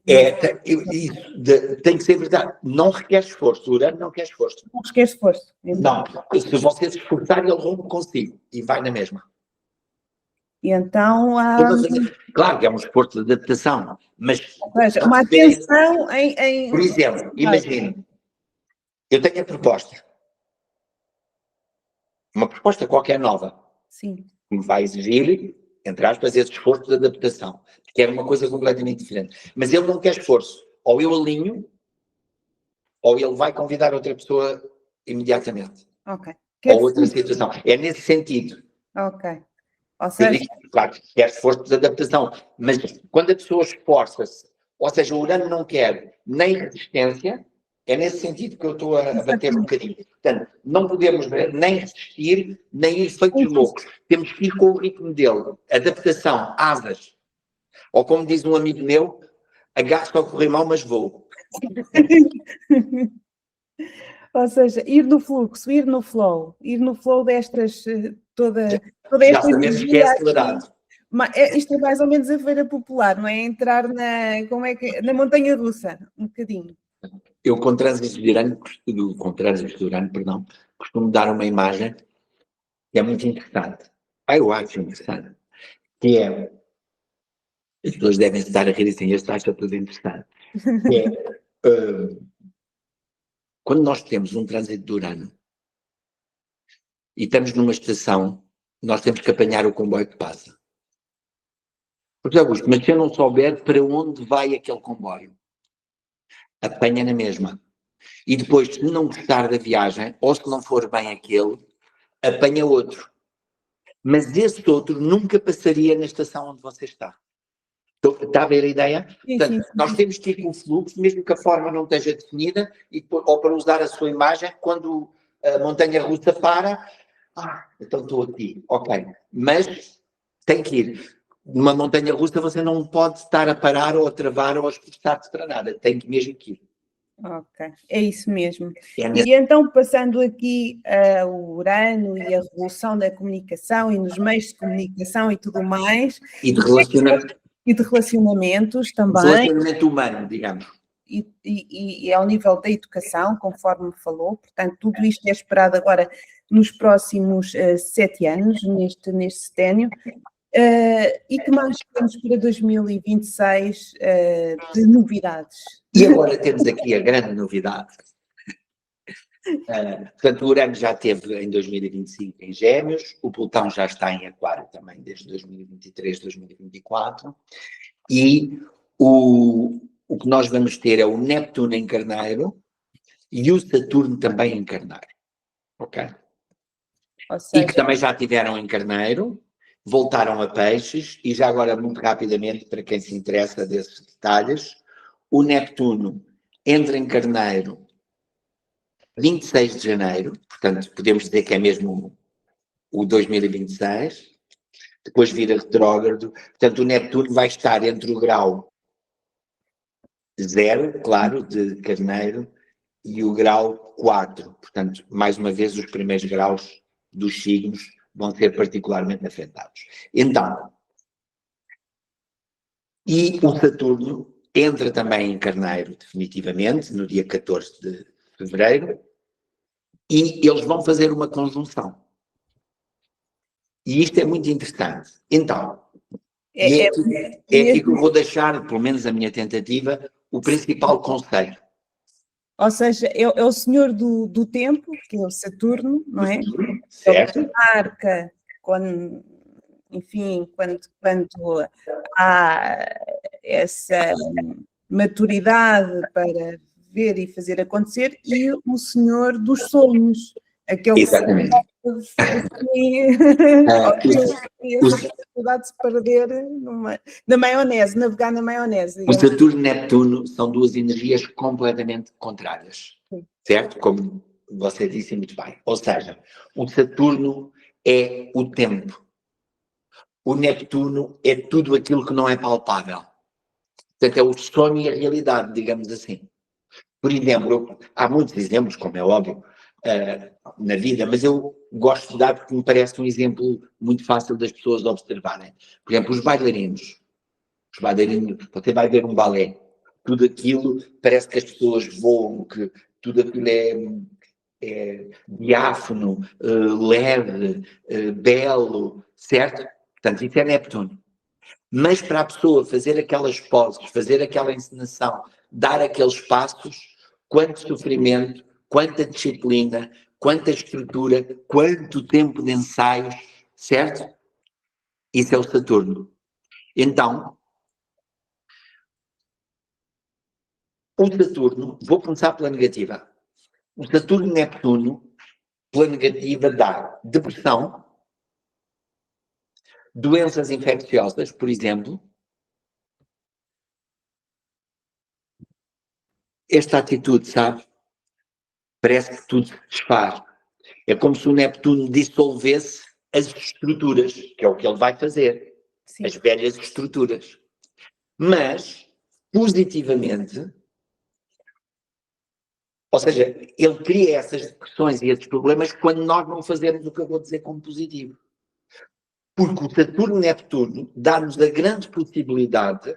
tem que ser verdade. Não requer esforço. O Urano não quer esforço. Não requer esforço. Não. Se você se esforçar, ele rompe consigo e vai na mesma. E então claro que é um esforço de adaptação, mas uma atenção em... Por exemplo, imagine, eu tenho a proposta, uma proposta qualquer nova, sim, que me vai exigir, entre aspas, esse esforço de adaptação, que é uma coisa completamente diferente. Mas ele não quer esforço. Ou eu alinho, ou ele vai convidar outra pessoa imediatamente. Ok. Ou outra situação. É nesse sentido. Ok. Ou seja... Claro, quer esforço de adaptação, mas quando a pessoa esforça-se, ou seja, o Urano não quer nem resistência, é nesse sentido que eu estou a bater um bocadinho. Portanto, não podemos nem resistir, nem ir feitos loucos. Temos que ir com o ritmo dele. Adaptação, asas. Ou como diz um amigo meu, agarro-se ao corrimão, mas vou. Ou seja, ir no fluxo, ir no flow destas, toda Já esta sabemos que é acelerado. Isto é mais ou menos a feira popular, não é? Entrar na montanha-russa, um bocadinho. Eu, com trânsito de Urano, costumo dar uma imagem que é muito interessante. Eu acho interessante. Que é... As pessoas devem estar a rir assim, este acha tudo interessante. Que é... quando nós temos um trânsito de Urano e estamos numa estação, nós temos que apanhar o comboio que passa. Porque, Augusto, mas se eu não souber para onde vai aquele comboio, apanha na mesma. E depois, se não gostar da viagem, ou se não for bem aquele, apanha outro. Mas esse outro nunca passaria na estação onde você está. Está a ver a ideia? Sim, Portanto, sim. nós temos que ir com o fluxo, mesmo que a forma não esteja definida, ou para usar a sua imagem, quando a montanha-russa para, então estou aqui, ok. Mas tem que ir. Numa montanha-russa você não pode estar a parar ou a travar ou a esforçar-se para nada, tem que mesmo que ir. Ok, é isso mesmo. E então, passando aqui o Urano e a revolução da comunicação e nos meios de comunicação e tudo mais. E de relacionamento. E de relacionamentos também. Relacionamento humano, digamos. E ao nível da educação, conforme falou, portanto, tudo isto é esperado agora nos próximos 7 anos, neste seténio. E que mais temos para 2026 de novidades? E agora temos aqui a grande novidade. Portanto, o Urano já esteve em 2025 em Gêmeos, o Plutão já está em Aquário também desde 2023, 2024, e o que nós vamos ter é o Neptuno em Carneiro e o Saturno também em Carneiro, ok? Ou seja, e que também já estiveram em Carneiro, voltaram a Peixes, e já agora, muito rapidamente, para quem se interessa desses detalhes, o Neptuno entra em Carneiro 26 de janeiro, portanto, podemos dizer que é mesmo o 2026, depois vira retrógrado, portanto, o Neptuno vai estar entre o grau 0, claro, de Carneiro, e o grau 4, portanto, mais uma vez, os primeiros graus dos signos vão ser particularmente afetados. Então, e o Saturno entra também em Carneiro, definitivamente, no dia 14 de fevereiro, e eles vão fazer uma conjunção. E isto é muito interessante. Então, é aqui que eu vou deixar, pelo menos a minha tentativa, o principal conselho. Ou seja, é o senhor do tempo, que é o Saturno, não é? Certo. Ele marca quando há essa maturidade para ver e fazer acontecer, e o senhor dos sonhos, aquele Exatamente. essa possibilidade de se perder na maionese, navegar na maionese. O Saturno e Neptuno são duas energias completamente contrárias, certo? Como você disse muito bem. Ou seja, o Saturno é o tempo. O Neptuno é tudo aquilo que não é palpável. Portanto, é o sonho e a realidade, digamos assim. Por exemplo, há muitos exemplos, como é óbvio, na vida, mas eu gosto de dar porque me parece um exemplo muito fácil das pessoas observarem. Por exemplo, os bailarinos. Você vai ver um balé, tudo aquilo parece que as pessoas voam, que tudo aquilo é diáfano, leve, belo, certo? Portanto, isso é Neptuno. Mas para a pessoa fazer aquelas poses, fazer aquela encenação, dar aqueles passos, quanto sofrimento, quanta disciplina, quanta estrutura, quanto tempo de ensaios, certo? Isso é o Saturno. Então, o Saturno, vou começar pela negativa. O Saturno e Neptuno, pela negativa, dá depressão, doenças infecciosas, por exemplo. Esta atitude, sabe? Parece que tudo se desfaz. É como se o Neptuno dissolvesse as estruturas, que é o que ele vai fazer. Sim. As velhas estruturas. Mas, positivamente, ou seja, ele cria essas depressões e esses problemas quando nós não fazemos o que eu vou dizer como positivo. Porque o Saturno e Neptuno dá-nos a grande possibilidade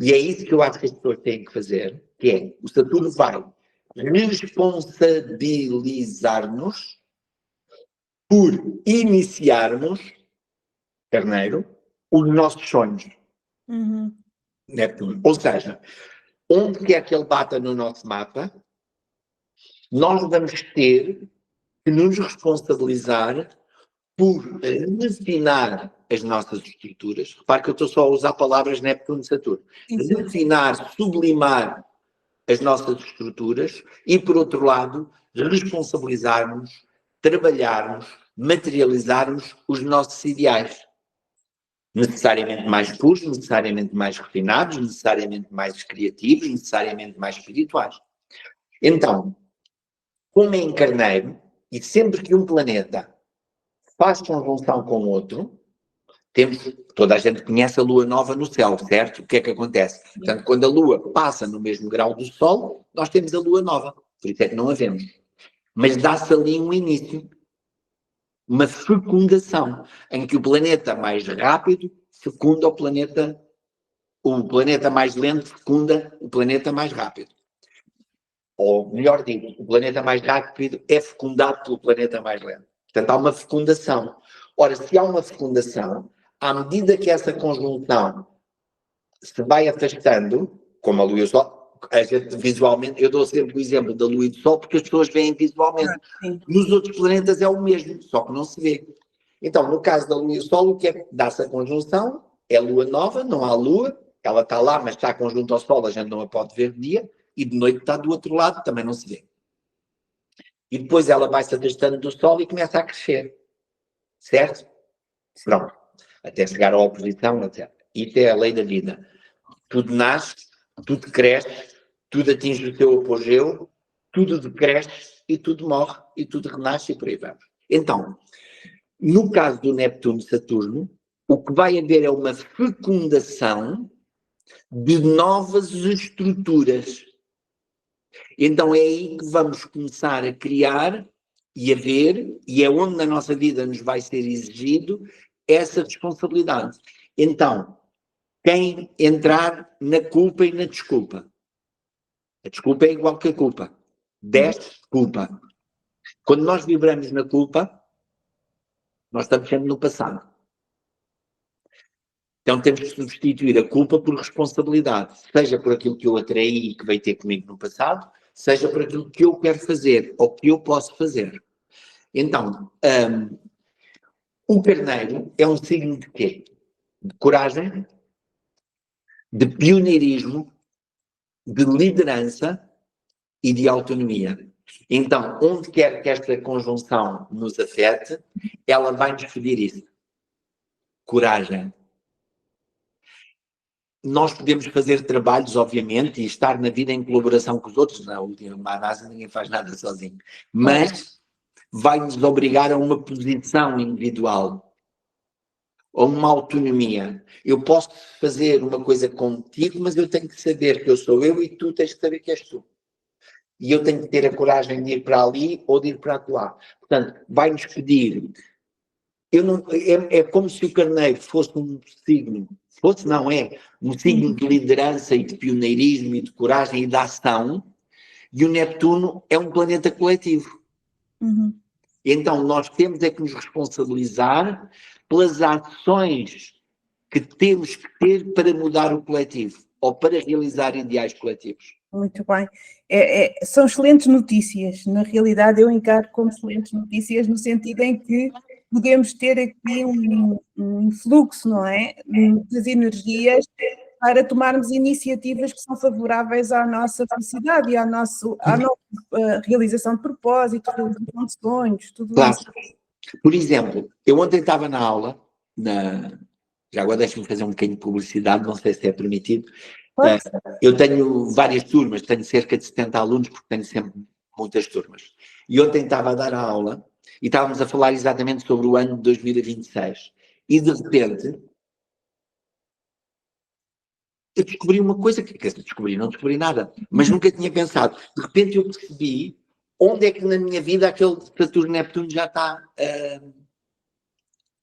e é isso que eu acho que as pessoas têm que fazer, que é, o Saturno vai responsabilizar-nos por iniciarmos, Carneiro, os nossos sonhos. Neptuno. Ou seja, onde quer que ele bata no nosso mapa, nós vamos ter que nos responsabilizar por refinar as nossas estruturas. Repare que eu estou só a usar palavras Neptuno e Saturno. Refinar, sublimar as nossas estruturas e, por outro lado, responsabilizarmos, trabalharmos, materializarmos os nossos ideais. Necessariamente mais puros, necessariamente mais refinados, necessariamente mais criativos, necessariamente mais espirituais. Então, como é em Carneiro, e sempre que um planeta faz conjunção com outro, toda a gente conhece a lua nova no céu, certo? O que é que acontece? Portanto, quando a lua passa no mesmo grau do sol, nós temos a lua nova, por isso é que não a vemos. Mas dá-se ali um início, uma fecundação, em que o planeta mais rápido fecunda o planeta mais lento fecunda o planeta mais rápido. Ou, melhor dito, o planeta mais rápido é fecundado pelo planeta mais lento. Portanto, há uma fecundação. Ora, se há uma fecundação, à medida que essa conjunção se vai afastando, como a Lua e o Sol, a gente visualmente, eu dou sempre o exemplo da Lua e do Sol, porque as pessoas veem visualmente. Nos outros planetas é o mesmo, só que não se vê. Então, no caso da Lua e do Sol, o que é que dá-se a conjunção? É Lua nova, não há Lua, ela está lá, mas está conjunta ao Sol, a gente não a pode ver de dia, e de noite está do outro lado, também não se vê. E depois ela vai se afastando do Sol e começa a crescer. Certo? Pronto. Até chegar à oposição, etc. Isso é a lei da vida. Tudo nasce, tudo cresce, tudo atinge o seu apogeu, tudo decresce e tudo morre e tudo renasce e por aí vamos. Então, no caso do Neptuno e Saturno, o que vai haver é uma fecundação de novas estruturas. Então é aí que vamos começar a criar e a ver, e é onde na nossa vida nos vai ser exigido essa responsabilidade. Então, quem entrar na culpa e na desculpa? A desculpa é igual que a culpa. 10, culpa. Quando nós vibramos na culpa, nós estamos sempre no passado. Então temos que substituir a culpa por responsabilidade, seja por aquilo que eu atraí e que veio ter comigo no passado, seja por aquilo que eu quero fazer ou que eu posso fazer. Então, o Carneiro é um signo de quê? De coragem, de pioneirismo, de liderança e de autonomia. Então, onde quer que esta conjunção nos afete, ela vai-nos pedir isso. Coragem. Nós podemos fazer trabalhos, obviamente, e estar na vida em colaboração com os outros. Na última análise, ninguém faz nada sozinho. Mas vai-nos obrigar a uma posição individual, a uma autonomia. Eu posso fazer uma coisa contigo, mas eu tenho que saber que eu sou eu e tu tens que saber que és tu. E eu tenho que ter a coragem de ir para ali ou de ir para lá. Portanto, vai-nos pedir. É como se o carneiro fosse um signo, um signo de liderança e de pioneirismo e de coragem e de ação, e o Neptuno é um planeta coletivo. Então nós temos é que nos responsabilizar pelas ações que temos que ter para mudar o coletivo, ou para realizar ideais coletivos. Muito bem. São excelentes notícias. Na realidade, eu encaro como excelentes notícias no sentido em que podemos ter aqui um fluxo, não é? Das energias para tomarmos iniciativas que são favoráveis à nossa felicidade e à nossa realização de propósito, realização de sonhos, tudo claro. isso. Por exemplo, eu ontem estava na aula, já agora deixa-me fazer um bocadinho de publicidade, não sei se é permitido. Eu tenho várias turmas, tenho cerca de 70 alunos, porque tenho sempre muitas turmas. E ontem estava a dar a aula e estávamos a falar exatamente sobre o ano de 2026. E de repente, eu descobri uma coisa que não descobri nada, mas nunca tinha pensado. De repente eu percebi onde é que na minha vida aquele Saturno-Neptuno já está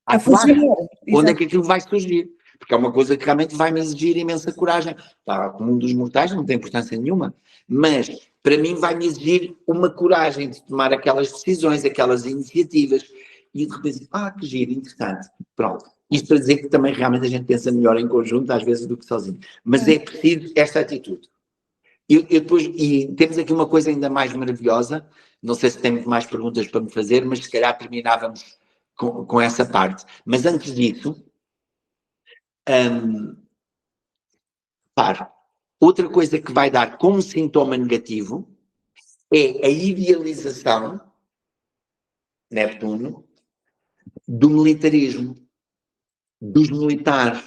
a funcionar. Onde é que aquilo vai surgir? Porque é uma coisa que realmente vai me exigir imensa coragem. Para o mundo dos mortais não tem importância nenhuma, mas para mim vai me exigir uma coragem de tomar aquelas decisões, aquelas iniciativas, e de repente, que giro, interessante, pronto. Isto para dizer que também realmente a gente pensa melhor em conjunto às vezes do que sozinho, mas é preciso esta atitude. E temos aqui uma coisa ainda mais maravilhosa, não sei se tem muito mais perguntas para me fazer, mas se calhar terminávamos com essa parte. Mas antes disso, outra coisa que vai dar como sintoma negativo é a idealização, Neptuno, do militarismo, dos militares,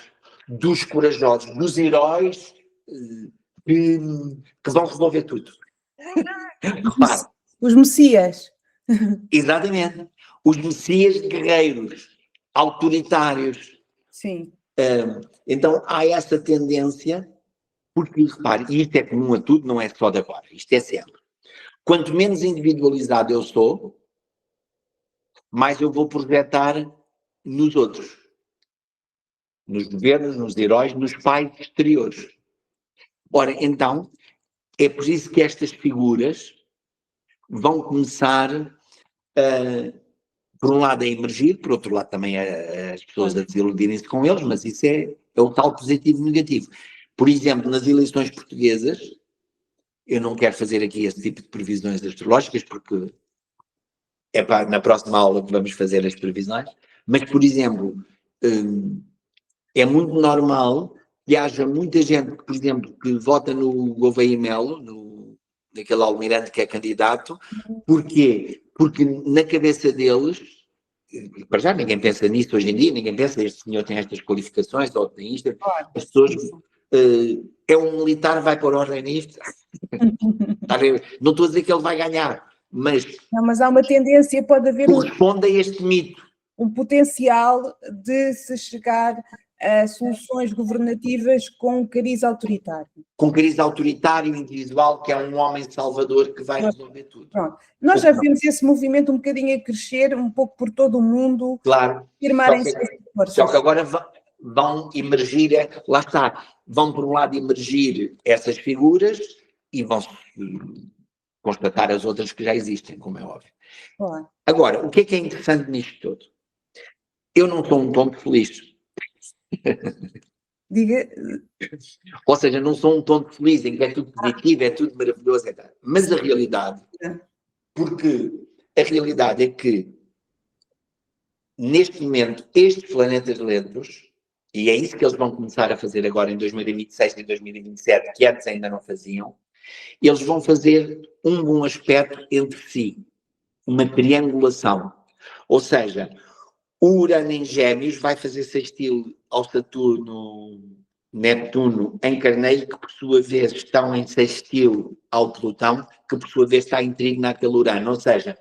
dos corajosos, dos heróis que vão resolver tudo. Os messias. Exatamente. Os messias guerreiros, autoritários. Sim. Então há essa tendência, porque repare, e isto é comum a tudo, não é só de agora, isto é sempre. Quanto menos individualizado eu sou, mais eu vou projetar nos outros. Nos governos, nos heróis, nos pais exteriores. Ora, então, é por isso que estas figuras vão começar, por um lado, a emergir, por outro lado, também as pessoas a desiludirem-se com eles, mas isso é o tal positivo e negativo. Por exemplo, nas eleições portuguesas, eu não quero fazer aqui esse tipo de previsões astrológicas, porque na próxima aula que vamos fazer as previsões, mas, por exemplo, é muito normal que haja muita gente, por exemplo, que vota no Gouveia Melo, naquele almirante que é candidato. Porquê? Porque na cabeça deles, para já ninguém pensa nisso hoje em dia, ninguém pensa, este senhor tem estas qualificações, ou tem isto, as pessoas, é um militar, vai pôr ordem nisto. Não estou a dizer que ele vai ganhar, mas... Não, mas há uma tendência, pode haver... Corresponde a este mito. Um potencial de se chegar a soluções governativas com cariz autoritário. Com cariz autoritário, individual, que é um homem salvador que vai resolver tudo. Pronto. Nós já vimos esse movimento um bocadinho a crescer, um pouco por todo o mundo. Claro. Só que agora vão emergir, lá está, vão por um lado emergir essas figuras e vão constatar as outras que já existem, como é óbvio. Claro. Agora, o que é interessante nisto todo? Eu não sou um tonto feliz. Diga. Ou seja, não sou um tonto feliz em que é tudo positivo, é tudo maravilhoso, mas a realidade, porque a realidade é que neste momento estes planetas lentos, e é isso que eles vão começar a fazer agora em 2026 e 2027, que antes ainda não faziam, eles vão fazer um bom aspecto entre si, uma triangulação. Ou seja, o Urano em Gêmeos vai fazer sextil ao Saturno, Neptuno em Carneiro, que por sua vez estão em sextil ao Plutão, que por sua vez está em trígono naquele Urano. Ou seja,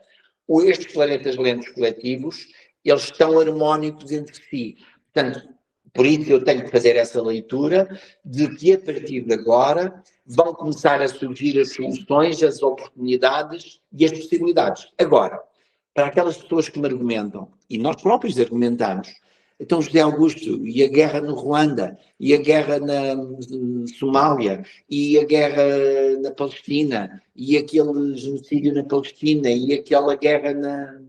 estes planetas lentos coletivos, eles estão harmónicos entre si. Portanto, por isso eu tenho que fazer essa leitura de que a partir de agora vão começar a surgir as soluções, as oportunidades e as possibilidades. Agora, para aquelas pessoas que me argumentam, e nós próprios argumentamos, então José Augusto, e a guerra no Ruanda, e a guerra na Somália, e a guerra na Palestina, e aquele genocídio na Palestina, e aquela guerra na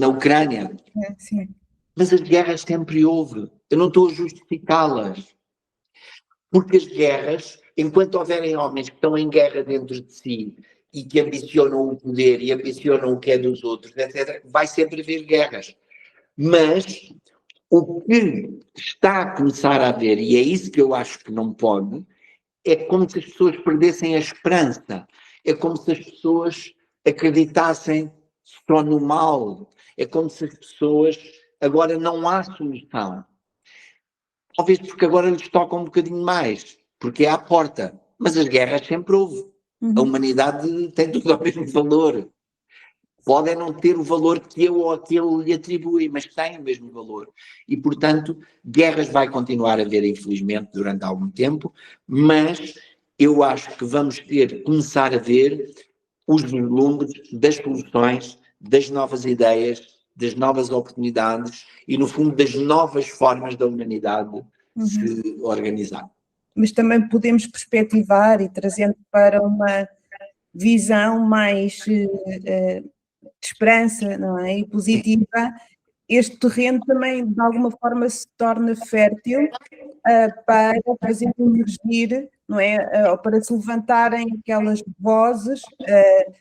Ucrânia. Sim. Mas as guerras sempre houve. Eu não estou a justificá-las. Porque as guerras, enquanto houverem homens que estão em guerra dentro de si e que ambicionam o poder e ambicionam o que é dos outros, etc., vai sempre haver guerras. Mas o que está a começar a haver, e é isso que eu acho que não pode, é como se as pessoas perdessem a esperança. É como se as pessoas acreditassem só no mal. É como se as pessoas... Agora não há solução. Talvez porque agora lhes toca um bocadinho mais, porque é à porta. Mas as guerras sempre houve. A humanidade tem tudo ao mesmo valor. Podem não ter o valor que eu ou aquele lhe atribui, mas tem o mesmo valor. E, portanto, guerras vai continuar a haver, infelizmente, durante algum tempo, mas eu acho que vamos começar a ver os vislumbres das soluções, das novas ideias, das novas oportunidades e, no fundo, das novas formas da humanidade se organizar. Mas também podemos perspectivar e trazendo para uma visão mais de esperança, não é? E positiva, este terreno também de alguma forma se torna fértil para fazer emergir, não é? Ou para se levantarem aquelas vozes,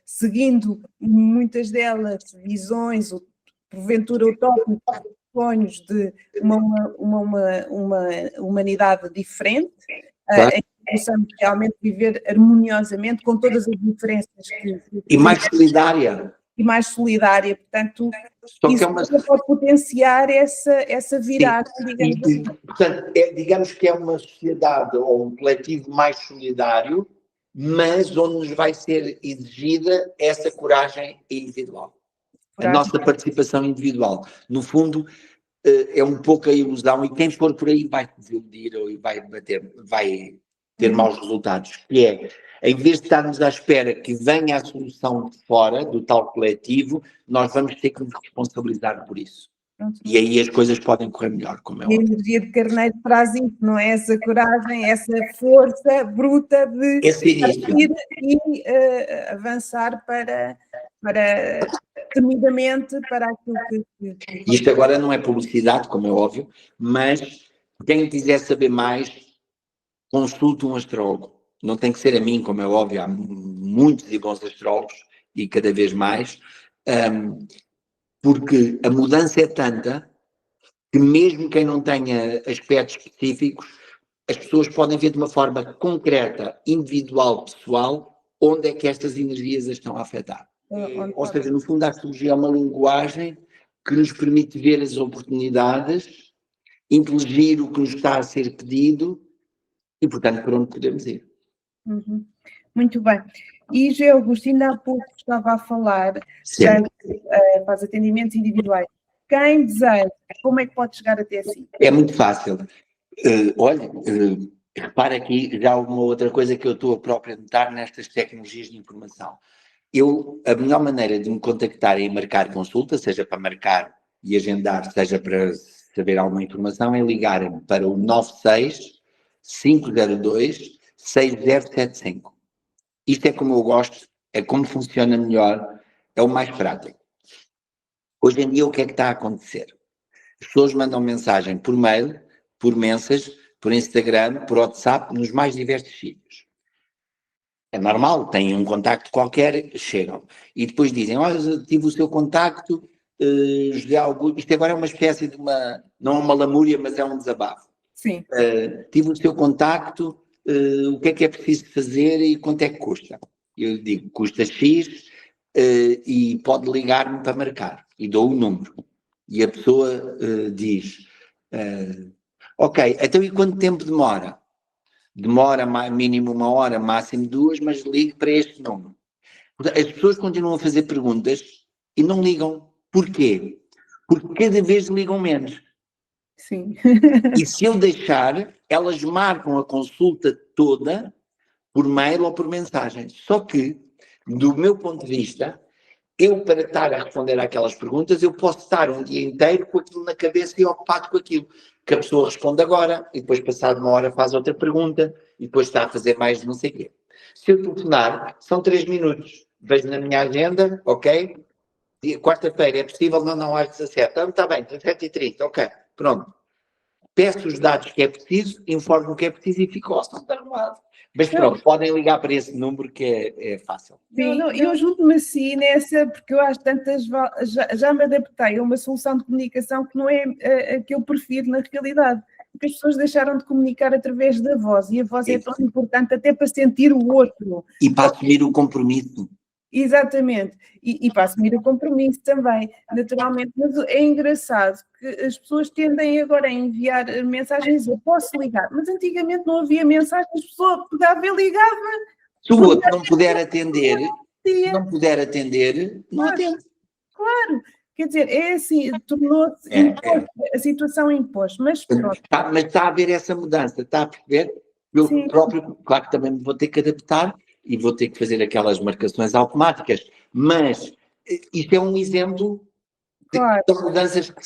seguindo muitas delas visões, porventura utópicos, sonhos de uma humanidade diferente, Claro. em que possamos realmente viver harmoniosamente com todas as diferenças E mais solidária. E mais solidária, portanto, Só que isso pode potenciar essa viragem, digamos assim. Portanto, digamos que é uma sociedade ou um coletivo mais solidário, mas onde nos vai ser exigida essa coragem individual. A nossa participação individual. No fundo, é um pouco a ilusão, e quem for por aí vai se desiludir ou vai ter maus resultados, que é, em vez de estarmos à espera que venha a solução de fora, do tal coletivo, nós vamos ter que nos responsabilizar por isso. E aí as coisas podem correr melhor, como é óbvio. A energia de Carneiro traz isso, não é? Essa coragem, essa força bruta de partir e avançar para timidamente para aquilo que... Isto agora não é publicidade, como é óbvio, mas quem quiser saber mais, consulte um astrólogo. Não tem que ser a mim, como é óbvio, há muitos e bons astrólogos, e cada vez mais, porque a mudança é tanta que mesmo quem não tenha aspectos específicos, as pessoas podem ver de uma forma concreta, individual, pessoal, onde é que estas energias as estão a afetar. Ou seja, no fundo, a astrologia é uma linguagem que nos permite ver as oportunidades, inteligir o que nos está a ser pedido e, portanto, para onde podemos ir. Muito bem. E José Augusto, ainda há pouco estava a falar, faz atendimentos individuais. Quem deseja, como é que pode chegar até si? É muito fácil. Repara aqui já uma outra coisa que eu estou a própria notar nestas tecnologias de informação. A melhor maneira de me contactar e marcar consulta, seja para marcar e agendar, seja para saber alguma informação, é ligarem para o 96-502-6075. Isto é como eu gosto, é como funciona melhor, é o mais prático. Hoje em dia, o que é que está a acontecer? As pessoas mandam mensagem por mail, por mensagem, por Instagram, por WhatsApp, nos mais diversos sítios. É normal, têm um contacto qualquer, chegam. E depois dizem, olha, tive o seu contacto, José Augusto, isto agora é uma espécie de não é uma lamúria, mas é um desabafo. Sim. Tive o seu contacto, o que é preciso fazer e quanto é que custa? Eu digo, custa X e pode ligar-me para marcar. E dou o número. E a pessoa diz, ok, então e quanto tempo demora? Demora mínimo 1 hora, máximo 2, mas ligue para este número. As pessoas continuam a fazer perguntas e não ligam. Porquê? Porque cada vez ligam menos. Sim. E se eu deixar, elas marcam a consulta toda por mail ou por mensagem. Só que, do meu ponto de vista, eu para estar a responder àquelas perguntas, eu posso estar um dia inteiro com aquilo na cabeça e ocupado com aquilo. Que a pessoa responde agora, e depois passado 1 hora faz outra pergunta, e depois está a fazer mais não sei o quê. Se eu telefonar, são 3 minutos. Vejo na minha agenda, ok? Quarta-feira é possível? Não, às 17. Então, está bem, 17h30, ok, pronto. Peço os dados que é preciso, informo o que é preciso e fico ao assunto arrumado. Mas pronto, podem ligar para esse número que é fácil. Sim, eu junto-me assim nessa, porque eu acho tantas, já me adaptei a uma solução de comunicação que não é a que eu prefiro na realidade, porque as pessoas deixaram de comunicar através da voz, e a voz é tão importante até para sentir o outro. E para assumir o compromisso. Exatamente, e para assumir o compromisso também, naturalmente, mas é engraçado que as pessoas tendem agora a enviar mensagens, eu posso ligar, mas antigamente não havia mensagens, a pessoa pegava e ligava. Se o outro não puder atender, não atende. Claro, quer dizer, é assim, tornou-se a situação impôs, mas pronto. Mas está a haver essa mudança, está a perceber? Eu próprio, claro que também me vou ter que adaptar e vou ter que fazer aquelas marcações automáticas, mas isto é um exemplo de mudanças que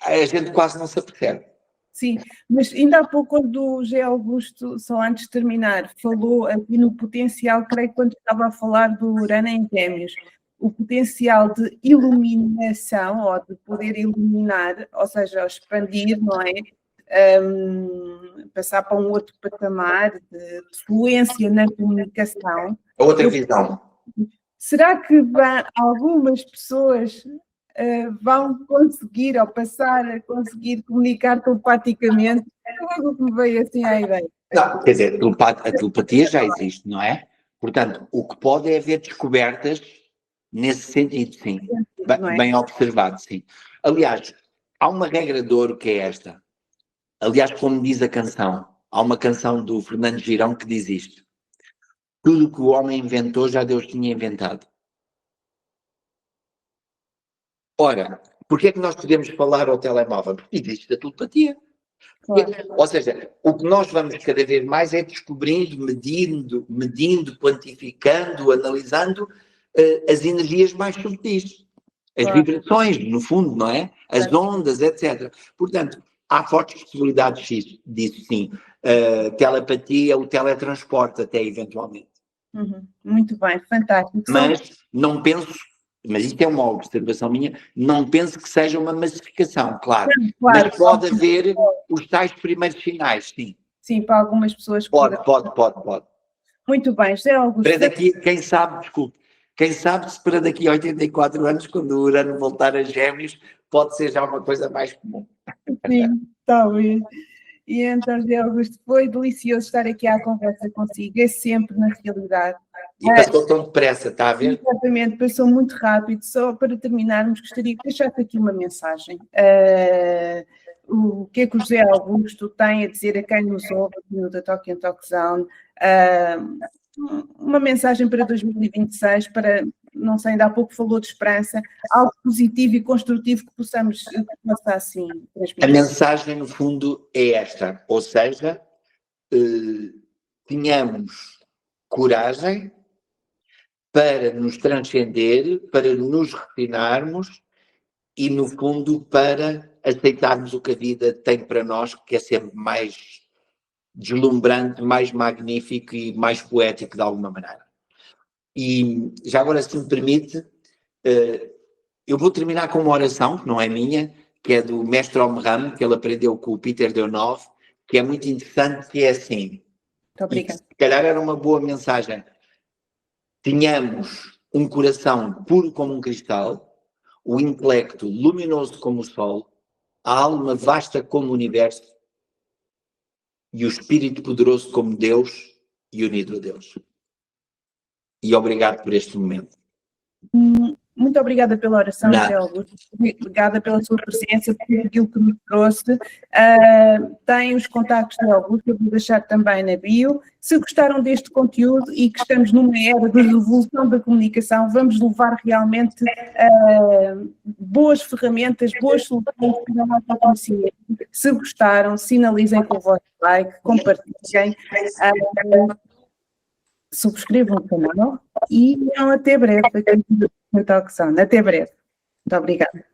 a gente quase não se apercebe. Sim, mas ainda há pouco, quando o José Augusto, só antes de terminar, falou aqui no potencial, creio que quando estava a falar do Urano em Gêmeos, o potencial de iluminação, ou de poder iluminar, ou seja, expandir, não é? Passar para um outro patamar de fluência na comunicação. Outra visão. Será que algumas pessoas vão conseguir, ou passar a conseguir comunicar telepaticamente? Logo que me veio assim à ideia. Não, quer dizer, a telepatia já existe, não é? Portanto, o que pode é haver descobertas nesse sentido, sim. Bem observado, sim. Aliás, há uma regra de ouro que é esta. Aliás, como diz a canção, há uma canção do Fernando Girão que diz isto. Tudo o que o homem inventou, já Deus tinha inventado. Ora, porquê é que nós podemos falar ao telemóvel? Porque existe a telepatia. Claro. Ou seja, o que nós vamos cada vez mais é descobrindo, medindo, quantificando, analisando as energias mais subtis. As vibrações, no fundo, não é? As ondas, etc. Portanto, há fortes possibilidades disso, sim. Telepatia, o teletransporte até, eventualmente. Muito bem, fantástico. Mas não penso, mas isto é uma observação minha, não penso que seja uma massificação, claro. Mas pode haver os tais primeiros sinais, sim. Sim, para algumas pessoas. Pode. Muito bem, José Augusto. Para daqui, quem sabe se para daqui a 84 anos, quando o Urano voltar a Gêmeos, pode ser já uma coisa mais comum. Sim, talvez. E então, José Augusto, foi delicioso estar aqui à conversa consigo, é sempre na realidade. E passou tão depressa, está a ver? Exatamente, passou muito rápido. Só para terminarmos, gostaria que deixasse aqui uma mensagem. O que é que o José Augusto tem a dizer a quem nos ouve aqui no The Talk and Talk Zone? Uma mensagem para 2026, para, não sei, ainda há pouco falou de esperança, algo positivo e construtivo que possa assim transmitir. A mensagem, no fundo, é esta, ou seja, tenhamos coragem para nos transcender, para nos refinarmos e, no fundo, para aceitarmos o que a vida tem para nós, que é sempre mais deslumbrante, mais magnífico e mais poético de alguma maneira. E já agora, se me permite, eu vou terminar com uma oração, que não é minha, que é do mestre Omram, que ele aprendeu com o Peter Deonov, que é muito interessante, que é assim. Muito obrigada. Se calhar era uma boa mensagem. Tenhamos um coração puro como um cristal, o intelecto luminoso como o sol, a alma vasta como o universo, e o Espírito poderoso como Deus e unido a Deus. E obrigado por este momento. Muito obrigada pela oração, Nada. José Augusto. Obrigada pela sua presença, por aquilo que nos trouxe. Tem os contactos de Augusto, eu vou deixar também na bio. Se gostaram deste conteúdo e que estamos numa era de revolução da comunicação, vamos levar realmente boas ferramentas, boas soluções para o nosso conhecimento. Se gostaram, sinalizem com o vosso like, compartilhem. Subscrevam o canal e até breve. Até breve. Muito obrigada.